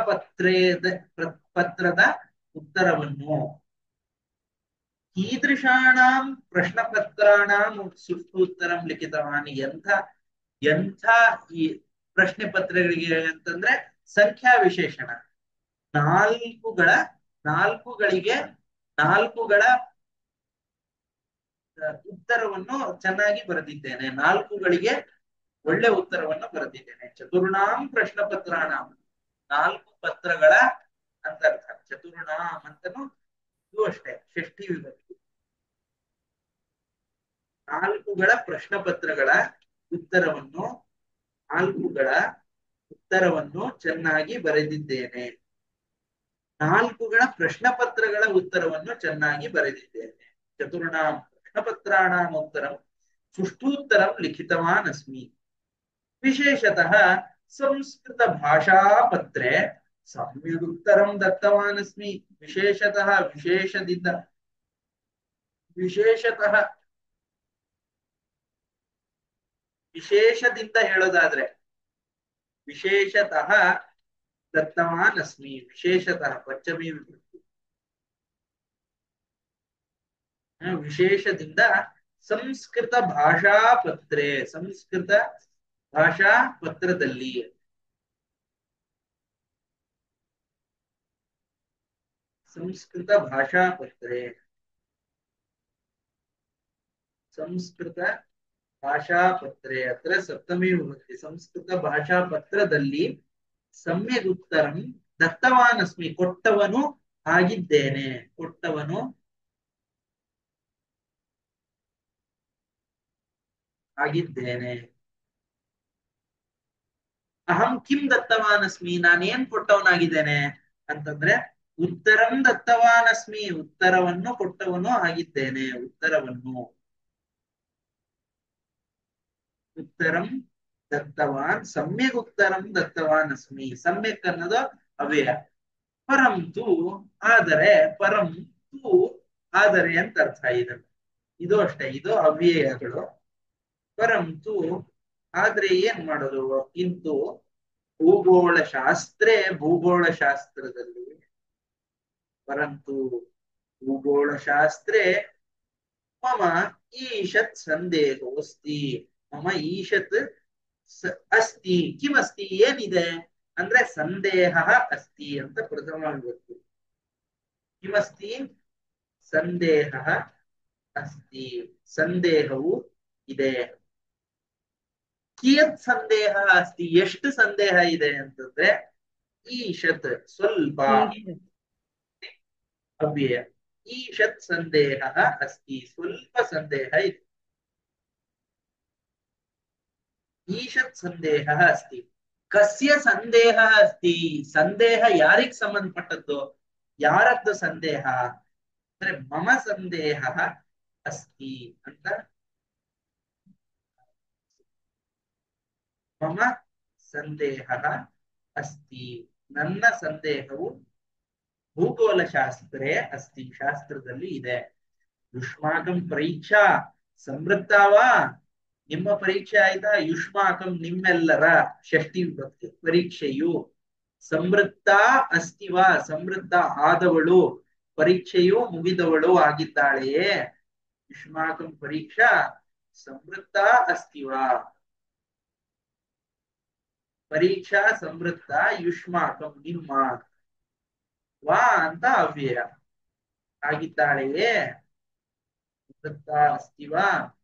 ಪತ್ರದ ಉತ್ತರವನ್ನು. ಕೀದೃಶಾಣಾಂ ಪ್ರಶ್ನ ಪತ್ರಾಣಾಂ ಸುಷ್ಟೂತ್ತರಂ ಲಿಖಿತವಾನ್. ಎಂಥ ಈ ಪ್ರಶ್ನೆ ಪತ್ರಗಳಿಗೆ ಅಂತಂದ್ರೆ ಸಂಖ್ಯಾ ವಿಶೇಷಣ. ನಾಲ್ಕುಗಳ ಉತ್ತರವನ್ನು ಚೆನ್ನಾಗಿ ಬರೆದಿದ್ದೇನೆ. ನಾಲ್ಕುಗಳಿಗೆ ಒಳ್ಳೆ ಉತ್ತರವನ್ನು ಬರೆದಿದ್ದೇನೆ. ಚತುರ್ಣಾಂ ಪ್ರಶ್ನ ಪತ್ರಾಣಾಂ, 4 ಪತ್ರಗಳ ಅಂತ ಅರ್ಥ. ಚತುರ್ಣಾಂ ಅಂತನೂ ಇದು ಅಷ್ಟೇ ಷಷ್ಠಿ ವಿಭಕ್ತಿ. 4 ಪ್ರಶ್ನ ಪತ್ರಗಳ ಉತ್ತರವನ್ನು, 4 ಉತ್ತರವನ್ನು ಚೆನ್ನಾಗಿ ಬರೆದಿದ್ದೇನೆ. 4ಗಳ ಪ್ರಶ್ನೆ ಪತ್ರಗಳ ಉತ್ತರವನ್ನು ಚೆನ್ನಾಗಿ ಬರೆದಿದ್ದೇನೆ. ಚತುರ್ಣಾಂ ಪ್ರಶ್ನ ಪತ್ರಾಣಾಂ ಉತ್ತರಂ ಸುಷ್ಟೂತ್ತರಂ ಲಿಖಿತವಾನ್ ಅಸ್ಮಿ. ವಿಶೇಷತಃ ಸಂಸ್ಕೃತ ಭಾಷಾ ಪತ್ರೆ ಸಮ್ಯಗುತ್ತರಂ ದತ್ತವಾನ್ ಅಸ್ಮಿ. ವಿಶೇಷತಃ ವಿಶೇಷತಃ ವಿಶೇಷದಿಂದ ಹೇಳೋದಾದ್ರೆ ವಿಶೇಷತಃ ದತ್ತವಾನ್ ಅಸ್ಮಿ. ವಿಶೇಷತಃ ಪಂಚಮಿ ವಿಭಕ್ತಿ. ವಿಶೇಷದಿಂದ ಸಂಸ್ಕೃತ ಭಾಷಾ ಪತ್ರೆ, ಸಂಸ್ಕೃತ ಭಾಷಾ ಪತ್ರದಲ್ಲಿ ಸಂಸ್ಕೃತ ಭಾಷಾ ಪತ್ರೆ ಸಂಸ್ಕೃತ ಭಾಷಾ ಪತ್ರೆ ಅತ್ರ ಸಪ್ತಮಿ ವಿಭಕ್ತಿ. ಸಂಸ್ಕೃತ ಭಾಷಾ ಪತ್ರದಲ್ಲಿ ಸಮ್ಯಕ್ ಉತ್ತರಂ ದತ್ತವಾನ್ ಅಸ್ಮಿ. ಕೊಟ್ಟವನು ಆಗಿದ್ದೇನೆ. ಕೊಟ್ಟವನು ಆಗಿದ್ದೇನೆ. ಅಹಂ ಕಿಂ ದತ್ತವಾನ್ ಅಸ್ಮಿ. ನಾನೇನ್ ಕೊಟ್ಟವನಾಗಿದ್ದೇನೆ ಅಂತಂದ್ರೆ ಉತ್ತರಂ ದತ್ತವಾನ್ ಅಸ್ಮಿ. ಉತ್ತರವನ್ನು ಕೊಟ್ಟವನು ಆಗಿದ್ದೇನೆ. ಉತ್ತರಂ ದತ್ತವಾನ್ ಸಮ್ಯಕ್ ಉತ್ತರಂ ದತ್ತವಾನ್ ಅಸ್ಮಿ. ಸಮ್ಯಕ್ ಅನ್ನೋದು ಅವ್ಯಯ. ಪರಂತು ಆದರೆ, ಪರಂತು ಆದರೆ ಅಂತ ಅರ್ಥ ಇದೆ. ಇದು ಅಷ್ಟೇ, ಇದು ಅವ್ಯಯಗಳು. ಪರಂತು ಆದ್ರೆ ಏನ್ ಮಾಡೋದು? ಇಂತು ಭೂಗೋಳಶಾಸ್ತ್ರದಲ್ಲಿ ಪರಂತು ಭೂಗೋಳಶಾಸ್ತ್ರೇ ಮಮ ಈಶತ್ ಸಂದೇಹೋಸ್ತಿ. ಮಮ ಈಶತ್ ಅಸ್ತಿ. ಕಿಮಸ್ತಿ ಏನಿದೆ ಅಂದ್ರೆ ಸಂದೇಹ ಅಸ್ತಿ ಅಂತ ಪ್ರಥಮ ವಿಭಕ್ತಿ. ಕಿಮಸ್ತಿ ಸಂದೇಹ ಅಸ್ತಿ. ಸಂದೇಹವು ಇದೆ. ಕಿಯತ್ ಸಂದೇಹ ಅಸ್ತಿ. ಎಷ್ಟು ಸಂದೇಹ ಇದೆ ಅಂತಂದ್ರೆ ಈಶತ್ ಸ್ವಲ್ಪ ಅವ್ಯಯ. ಈಶತ್ ಸಂದೇಹ ಅಸ್ತಿ. ಸ್ವಲ್ಪ ಸಂದೇಹ ಇದೆ. ಈಶತ್ ಸಂದೇಹ ಅಸ್ತಿ. ಕಸ್ಯ ಸಂದೇಹ ಅಸ್ತಿ. ಸಂದೇಹ ಯಾರಿಗ್ ಸಂಬಂಧಪಟ್ಟದ್ದು? ಯಾರದ್ದು ಸಂದೇಹ ಅಂದ್ರೆ ಮಮ ಸಂದೇಹ ಅಸ್ತಿ ಅಂತ. ಮಮ ಸಂದೇಹ ಅಸ್ತಿ. ನನ್ನ ಸಂದೇಹವು ಭೂಗೋಳಶಾಸ್ತ್ರೇ ಅಸ್ತಿ. ಶಾಸ್ತ್ರದಲ್ಲಿ ಇದೆ. ಯುಷ್ಮಾಕಂ ಪರೀಕ್ಷಾ ಸಮೃದ್ಧಾವಾ. ನಿಮ್ಮ ಪರೀಕ್ಷೆ ಆಯ್ತಾ? ಯುಷ್ಮಾಕಂ ನಿಮ್ಮೆಲ್ಲರ ಷಷ್ಠಿ ವಿಭಕ್ತಿ. ಪರೀಕ್ಷೆಯು ಸಮೃದ್ಧ ಅಸ್ತಿವಾ. ಸಮೃದ್ಧ ಆದವಳು. ಪರೀಕ್ಷೆಯು ಮುಗಿದವಳು ಆಗಿದ್ದಾಳೆಯೇ. ಯುಷ್ಮಾಕಂ ಪರೀಕ್ಷಾ ಸಮೃದ್ಧ ಅಸ್ತಿವಾ. ಪರೀಕ್ಷಾ ಸಮೃದ್ಧ ಯುಷ್ಮಾಕಂ ನಿಮ್ಮ. ವಾ ಅಂತ ಅವ್ಯಯ. ಆಗಿದ್ದಾಳೆಯೇ. ಸಮೃದ್ಧ ಅಸ್ತಿವಾ.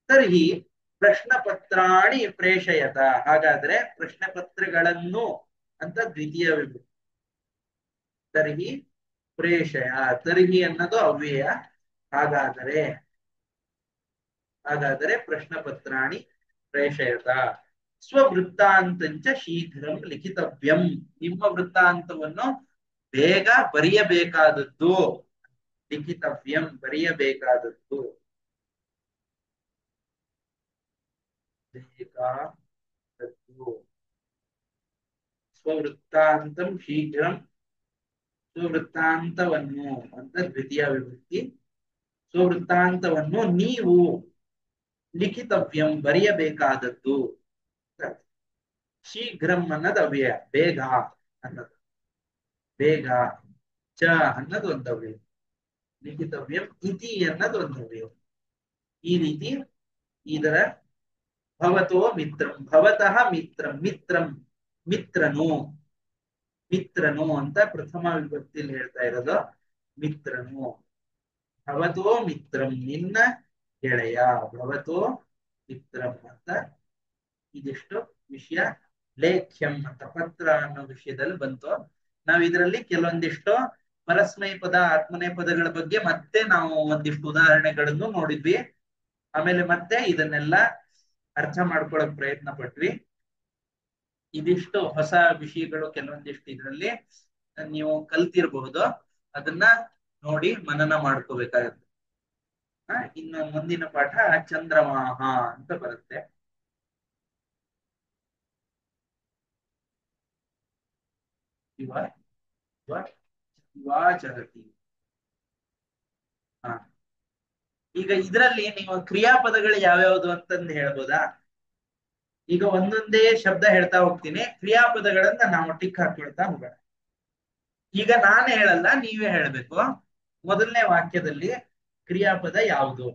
ತರ್ಹಿ ಪ್ರಶ್ನಪತ್ರಾಣಿ ಪ್ರೇಷಯತ. ಹಾಗಾದ್ರೆ ಪ್ರಶ್ನಪತ್ರಗಳನ್ನು ಅಂತ ದ್ವಿತೀಯ ವಿಭಕ್ತಿ. ತರ್ಹಿ ಪ್ರೇಷಯ. ತರ್ಹಿ ಅನ್ನೋದು ಅವ್ಯಯ. ಹಾಗಾದರೆ ಪ್ರಶ್ನಪತ್ರಾಣಿ ಪ್ರೇಷಯತ. ಸ್ವವೃತ್ತಾಂತಂಚ ಶೀಘ್ರಂ ಲಿಖಿತವ್ಯಂ. ನಿಮ್ಮ ವೃತ್ತಾಂತವನ್ನು ಬೇಗ ಬರೆಯಬೇಕಾದದ್ದು. ಲಿಖಿತವ್ಯಂ ಬರೆಯಬೇಕಾದದ್ದು. ಸ್ವವೃತ್ತಾಂತಂ ಶೀಘ್ರಂ. ಸ್ವವೃತ್ತಾಂತವನ್ನು ಅಂತ ದ್ವಿತೀಯ ವಿಭಕ್ತಿ. ಸ್ವವೃತ್ತಾಂತವನ್ನು ನೀವು ಲಿಖಿತವ್ಯಂ ಬರೆಯಬೇಕಾದದ್ದು. ಶೀಘ್ರಂ ಅನ್ನೋದು ಅವ್ಯಯ. ಬೇಗ ಅನ್ನೋದು. ಬೇಗ. ಚ ಅನ್ನೋದು ಒಂದು ಅವ್ಯಯ. ಲಿಖಿತವ್ಯಂ ಇತಿ ಅನ್ನೋದು ಒಂದು ಅವ್ಯಯ. ಈ ರೀತಿ ಇದರ ಭವತೋ ಮಿತ್ರಂ. ಭವತಃ ಮಿತ್ರಂ. ಮಿತ್ರಂ ಮಿತ್ರನು. ಮಿತ್ರನು ಅಂತ ಪ್ರಥಮ ವಿಭಕ್ತಿಯಲ್ಲಿ ಹೇಳ್ತಾ ಇರೋದು. ಮಿತ್ರನು. ಭವತೋ ಮಿತ್ರಂ ನಿನ್ನ ಗೆಳೆಯ. ಭವತೋ ಮಿತ್ರಂ ಅಂತ ಇದಿಷ್ಟು ವಿಷಯ. ಲೇಖ್ಯಂ ಅಂತ ಪತ್ರ ಅನ್ನೋ ವಿಷಯದಲ್ಲಿ ಬಂತು. ನಾವು ಇದರಲ್ಲಿ ಕೆಲವೊಂದಿಷ್ಟು ಪರಸ್ಮೈ ಪದ ಆತ್ಮನೇ ಪದಗಳ ಬಗ್ಗೆ ಮತ್ತೆ ನಾವು ಒಂದಿಷ್ಟು ಉದಾಹರಣೆಗಳನ್ನು ನೋಡಿದ್ವಿ. ಆಮೇಲೆ ಮತ್ತೆ ಇದನ್ನೆಲ್ಲ ಅರ್ಥ ಮಾಡ್ಕೊಳ್ಳೋಕೆ ಪ್ರಯತ್ನ ಪಟ್ವಿ. ಇದಿಷ್ಟು ಹೊಸ ವಿಷಯಗಳು ಕೆಲವೊಂದಿಷ್ಟು ಇದರಲ್ಲಿ ನೀವು ಕಲ್ತಿರಬಹುದು. ಅದನ್ನ ನೋಡಿ ಮನನ ಮಾಡ್ಕೋಬೇಕಾಗತ್ತೆ. ಇನ್ನು ಮುಂದಿನ ಪಾಠ ಚಂದ್ರಮಾಹ ಅಂತ ಬರುತ್ತೆ. ಇವ ಇವ ಇವಾಚರತಿ. ಹ ಈಗ ಇದರಲ್ಲಿ ನೀವು ಕ್ರಿಯಾಪದಗಳು ಯಾವ್ಯಾವ್ದು ಅಂತಂದು ಹೇಳ್ಬೋದಾ? ಈಗ ಒಂದೊಂದೇ ಶಬ್ದ ಹೇಳ್ತಾ ಹೋಗ್ತೀನಿ, ಕ್ರಿಯಾಪದಗಳನ್ನ ನಾವು ಟಿಕ್ ಹಾಕೊಳ್ತಾ ಹೋಗೋಣ. ಈಗ ನಾನು ಹೇಳಲ್ಲ, ನೀವೇ ಹೇಳ್ಬೇಕು. ಮೊದಲನೇ ವಾಕ್ಯದಲ್ಲಿ ಕ್ರಿಯಾಪದ ಯಾವುದು?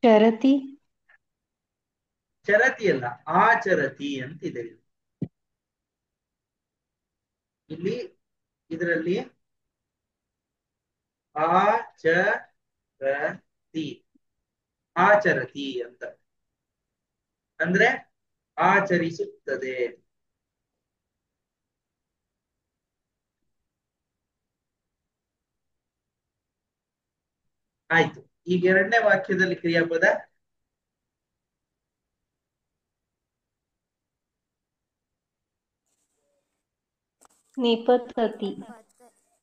ಚರತಿ. ಚರತಿ ಅಲ್ಲ, ಆಚರತಿ ಅಂತಿದೆ ಇಲ್ಲಿ. ಇದರಲ್ಲಿ ಆಚರತಿ, ಆಚರತಿ ಅಂತ ಅಂದ್ರೆ ಆಚರಿಸುತ್ತದೆ. ಆಯ್ತು. ಈಗ ಎರಡನೇ ವಾಕ್ಯದಲ್ಲಿ ಕ್ರಿಯಾಪದ ನಿಪತತಿ.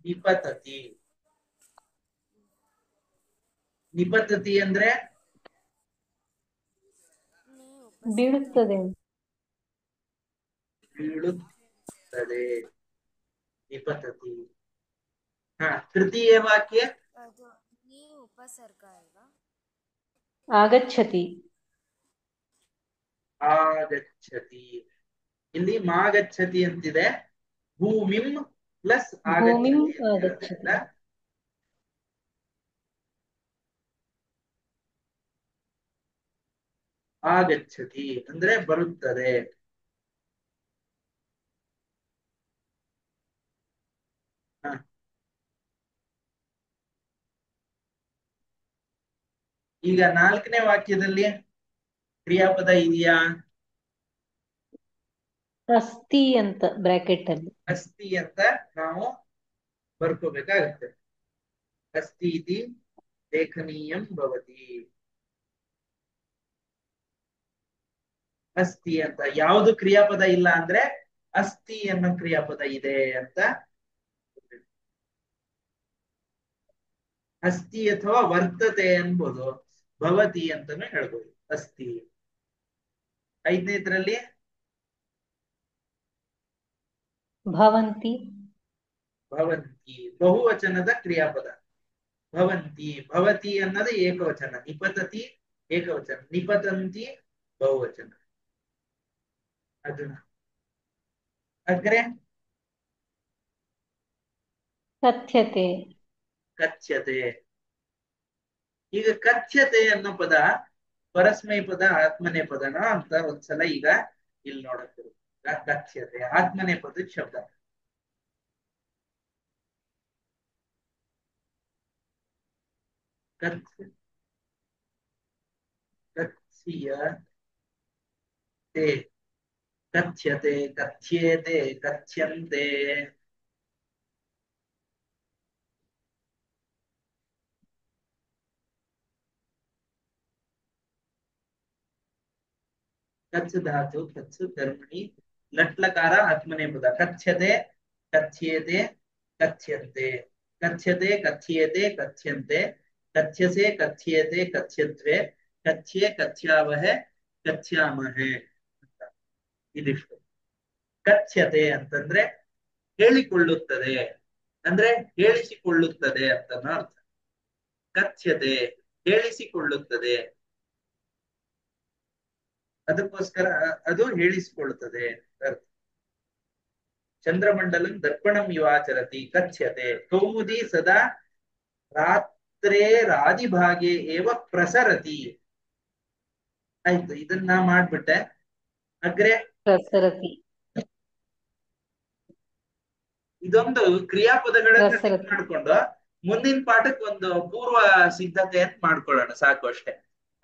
ನಿಪತತಿ. ನಿಪತತಿ ಅಂದ್ರೆ ಬೀಳುತ್ತದೆ. ಬೀಳುತ್ತದೆ. ನಿಪತತಿ. ತೃತೀಯ ವಾಕ್ಯ ಅದು ನೀ ಉಪಸರ್ಗ ಅಲ್ವಾ? ಆಗಚ್ಚತಿ. ಆಗಚ್ಚತಿ. ಇಲ್ಲಿ ಮಾಗಚ್ಚತಿ ಅಂತಿದೆ. ಭೂಮಿಂ ಪ್ಲಸ್ ಭೂಮಿಂ ಆಗಚ್ಚತಿ ಅಂತ ಆಗಚ್ಚತಿ. ಇರೋದ್ರಿಂದ ಆಗಚ್ಚತಿ ಅಂದ್ರೆ ಬರುತ್ತದೆ. ಈಗ ನಾಲ್ಕನೇ ವಾಕ್ಯದಲ್ಲಿ ಕ್ರಿಯಾಪದ ಇದೆಯಾ? ಅಸ್ತಿ ಅಂತ ಬ್ರಾಕೆಟ್ ಅಲ್ಲಿ. ಅಸ್ತಿ ಅಂತ ನಾವು ಬರ್ಕೋಬೇಕಾಗತ್ತೆ. ಅಸ್ತಿ ಇತಿ ಲೇಖನೀಯಂ ಭವತಿ. ಅಸ್ತಿ ಅಂತ ಯಾವುದು ಕ್ರಿಯಾಪದ ಇಲ್ಲ ಅಂದ್ರೆ ಅಸ್ತಿ ಅನ್ನೋ ಕ್ರಿಯಾಪದ ಇದೆ ಅಂತ. ಅಸ್ತಿ ಅಥವಾ ವರ್ತತೆ ಅನ್ಬೋದು, ಭವತಿ ಅಂತಾನು ಹೇಳ್ಬೋದು. ಅಸ್ತಿ. ಐದನೇದ್ರಲ್ಲಿ ಭವಂತಿ. ಭವಂತಿ ಬಹುವಚನದ ಕ್ರಿಯಾಪದ. ಭವಂತಿ. ಭವತಿ ಅನ್ನೋದು ಏಕವಚನ. ನಿಪತತಿ ಏಕವಚನ. ನಿಪತಂತಿ ಬಹುವಚನ. ಅದನ್ನ ಅಗ್ರೆ ಕಥ್ಯತೆ. ಕಥ್ಯತೆ. ಈಗ ಕಥ್ಯತೆ ಅನ್ನೋ ಪದ ಪರಸ್ಮೈ ಪದ ಆತ್ಮನೆ ಪದನ ಅಂತ ಒಂದ್ಸಲ ಈಗ ಇಲ್ಲಿ ನೋಡಕ್ಕೆ. ಕಥ್ಯತೆ ಆತ್ಮನೆ ಪದದ ಶಬ್ದ. ಕಥ್ಯತೆ, ಕಥ್ಯತೆ, ಕಥ್ಯೇತೆ, ಕಥ್ಯಂತೆ. ಕಚ್ ಧಾತು ಕಚ್ ಕರ್ಮಣಿ ಲಟ್ಲಕಾರ ಆತ್ಮನೆ ಪದ. ಕಥ್ಯತೆ, ಕಥ್ಯೇತೆ, ಕಥ್ಯಂತೆ. ಕಥ್ಯತೆ, ಕಥ್ಯೇತೆ, ಕಥ್ಯಂತೆ. ಕಥ್ಯಸೆ, ಕಥ್ಯೇತೆ, ಕಥ್ಯತ್ವೆ. ಕಥ್ಯೆ, ಕಥ್ಯಾವಹೆ, ಕಥ್ಯಾಮಹೆ. ಇದಿಷ್ಟು. ಕಥ್ಯತೆ ಅಂತಂದ್ರೆ ಹೇಳಿಕೊಳ್ಳುತ್ತದೆ, ಅಂದ್ರೆ ಹೇಳಿಸಿಕೊಳ್ಳುತ್ತದೆ ಅಂತ ಅರ್ಥ. ಕಥ್ಯತೆ ಹೇಳಿಸಿಕೊಳ್ಳುತ್ತದೆ, ಅದಕ್ಕೋಸ್ಕರ ಅದು ಹೇಳಿಸಿಕೊಳ್ಳುತ್ತದೆ ಅರ್ಥ. ಚಂದ್ರಮಂಡಲಂ ದರ್ಪಣಂ ಇವಾಚರತಿ ಕಥ್ಯತೆ. ಕೌಮುದಿ ಸದಾ ರಾತ್ರೇ ರಾದಿಭಾಗೆ ಏವ ಪ್ರಸರತಿ. ಆಯ್ತು, ಇದನ್ನ ಮಾಡ್ಬಿಟ್ಟೆ. ಅಗ್ರೆ ಪ್ರಸರತಿ. ಇದೊಂದು ಕ್ರಿಯಾಪದಗಳನ್ನ ಟಿಕ್ ಪ್ರಸರತಿ. ಮಾಡ್ಕೊಂಡು ಮುಂದಿನ ಪಾಠಕ್ಕೆ ಒಂದು ಪೂರ್ವ ಸಿದ್ಧತೆ ಅಂತ ಮಾಡ್ಕೊಳ್ಳೋಣ, ಸಾಕು ಅಷ್ಟೇ.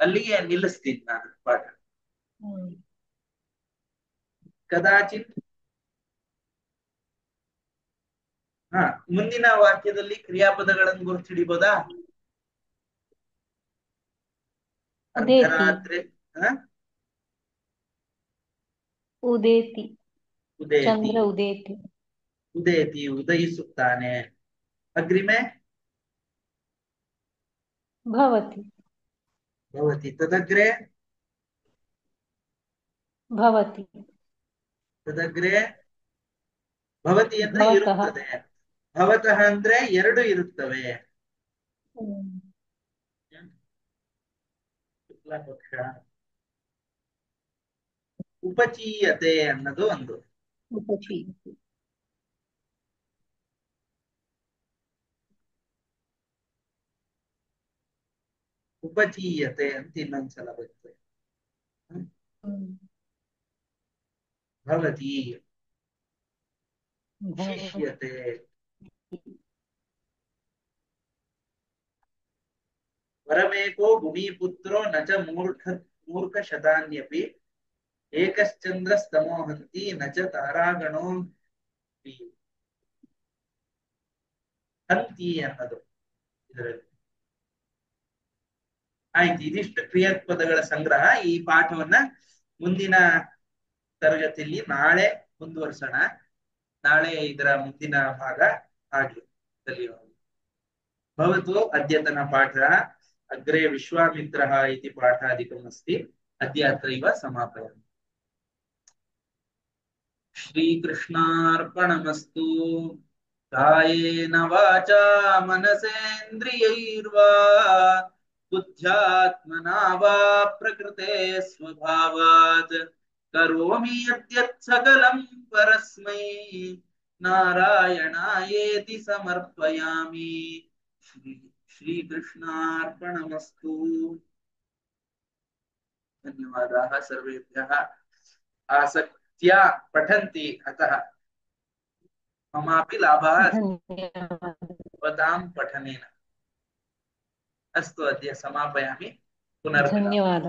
ಅಲ್ಲಿಗೆ ನಿಲ್ಲಿಸ್ತೀನಿ ನಾನು ಪಾಠ. ಕದಾಚಿತ್. ಮುಂದಿನ ವಾಕ್ಯದಲ್ಲಿ ಕ್ರಿಯಾಪದಗಳನ್ನು ಗುರುತು ಹಿಡಿಬೋದಾ? ಉದೇತಿ. ಅರ್ಧರಾತ್ರಿ. ಉದೇತಿ. ಉದೇತಿ ಚಂದ್ರ ಉದೇತಿ ಉದೇತಿ ಉದಯಿಸುತ್ತಾನೆ. ಅಗ್ರಿಮೆ ಭವತಿ ಭವತಿ. ತದಗ್ರೆ ಭವತಿ ತದಗ್ರೆ ಭವತಿ ಅಂದ್ರೆ ಭವತಃ ಇರುತ್ತದೆ. ಭವತಃ ಅಂದ್ರೆ ಎರಡು ಇರುತ್ತವೆ. ಹ್ಮ್. ಶುಕ್ಲ ಪಕ್ಷ. ಉಪಚೀಯತೆ ಅನ್ನೋದು ಒಂದು. ಉಪಚೀಯತೆ ಉಪಚೀಯತೆ ಅಂತ ಇನ್ನೊಂದ್ಸಲ ಬರುತ್ತೆ. ಹ್ಮ್. ಭವತಿ ಭವತಿ ಶಿಷ್ಯತೆ. ವರಮೇಕೋ ಭೂಮಿಪುತ್ರೋ ನ ಚ ಮೂರ್ಖ ಶತಾನ್ಯಪಿ ಏಕಶ್ಚಂದ್ರಸ್ತಮೋಹಂತಿ ನ ಚ ತಾರಾಗಣೋ ಹಂತಿ ಅನ್ನೋದು ಇದರಲ್ಲಿ. ಆಯ್ತು, ಇದಿಷ್ಟು ಕ್ರಿಯಾಪದಗಳ ಸಂಗ್ರಹ. ಈ ಪಾಠವನ್ನ ಮುಂದಿನ ತರಗತಿಯಲ್ಲಿ ನಾಳೆ ಮುಂದುವರಿಸೋಣ. ನಾಳೆ ಇದರ ಮುಂದಿನ ಭಾಗ ಆಗ್ಲಿ ಕಲಿಯೋಣ. ಭವತು ಅದ್ಯತನ ಪಾಠ ಅಗ್ರೆ ವಿಶ್ವಾಮಿತ್ರः इति पाठादिकमस्ति। अद्य अत्रैव समापयामि। श्रीकृष्णार्पणमस्तु। कायेन वाचा मनसेन्द्रियैर्वा बुद्ध्यात्मना वा प्रकृते स्वभावात् करोमि यद्यत् सकलं परस्मै नारायणायेति समर्पयामि। श्रीकृष्णार्पणमस्तु। धन्यवादाः सर्वेभ्यः। आसक्त्या पठन्ति अतः ममापि लाभः अस्ति ಧನ್ಯವಾದ भवतां पठनेन। अस्तु, अद्य समापयामि। पुनर्मिलामः। ಧನ್ಯವಾದ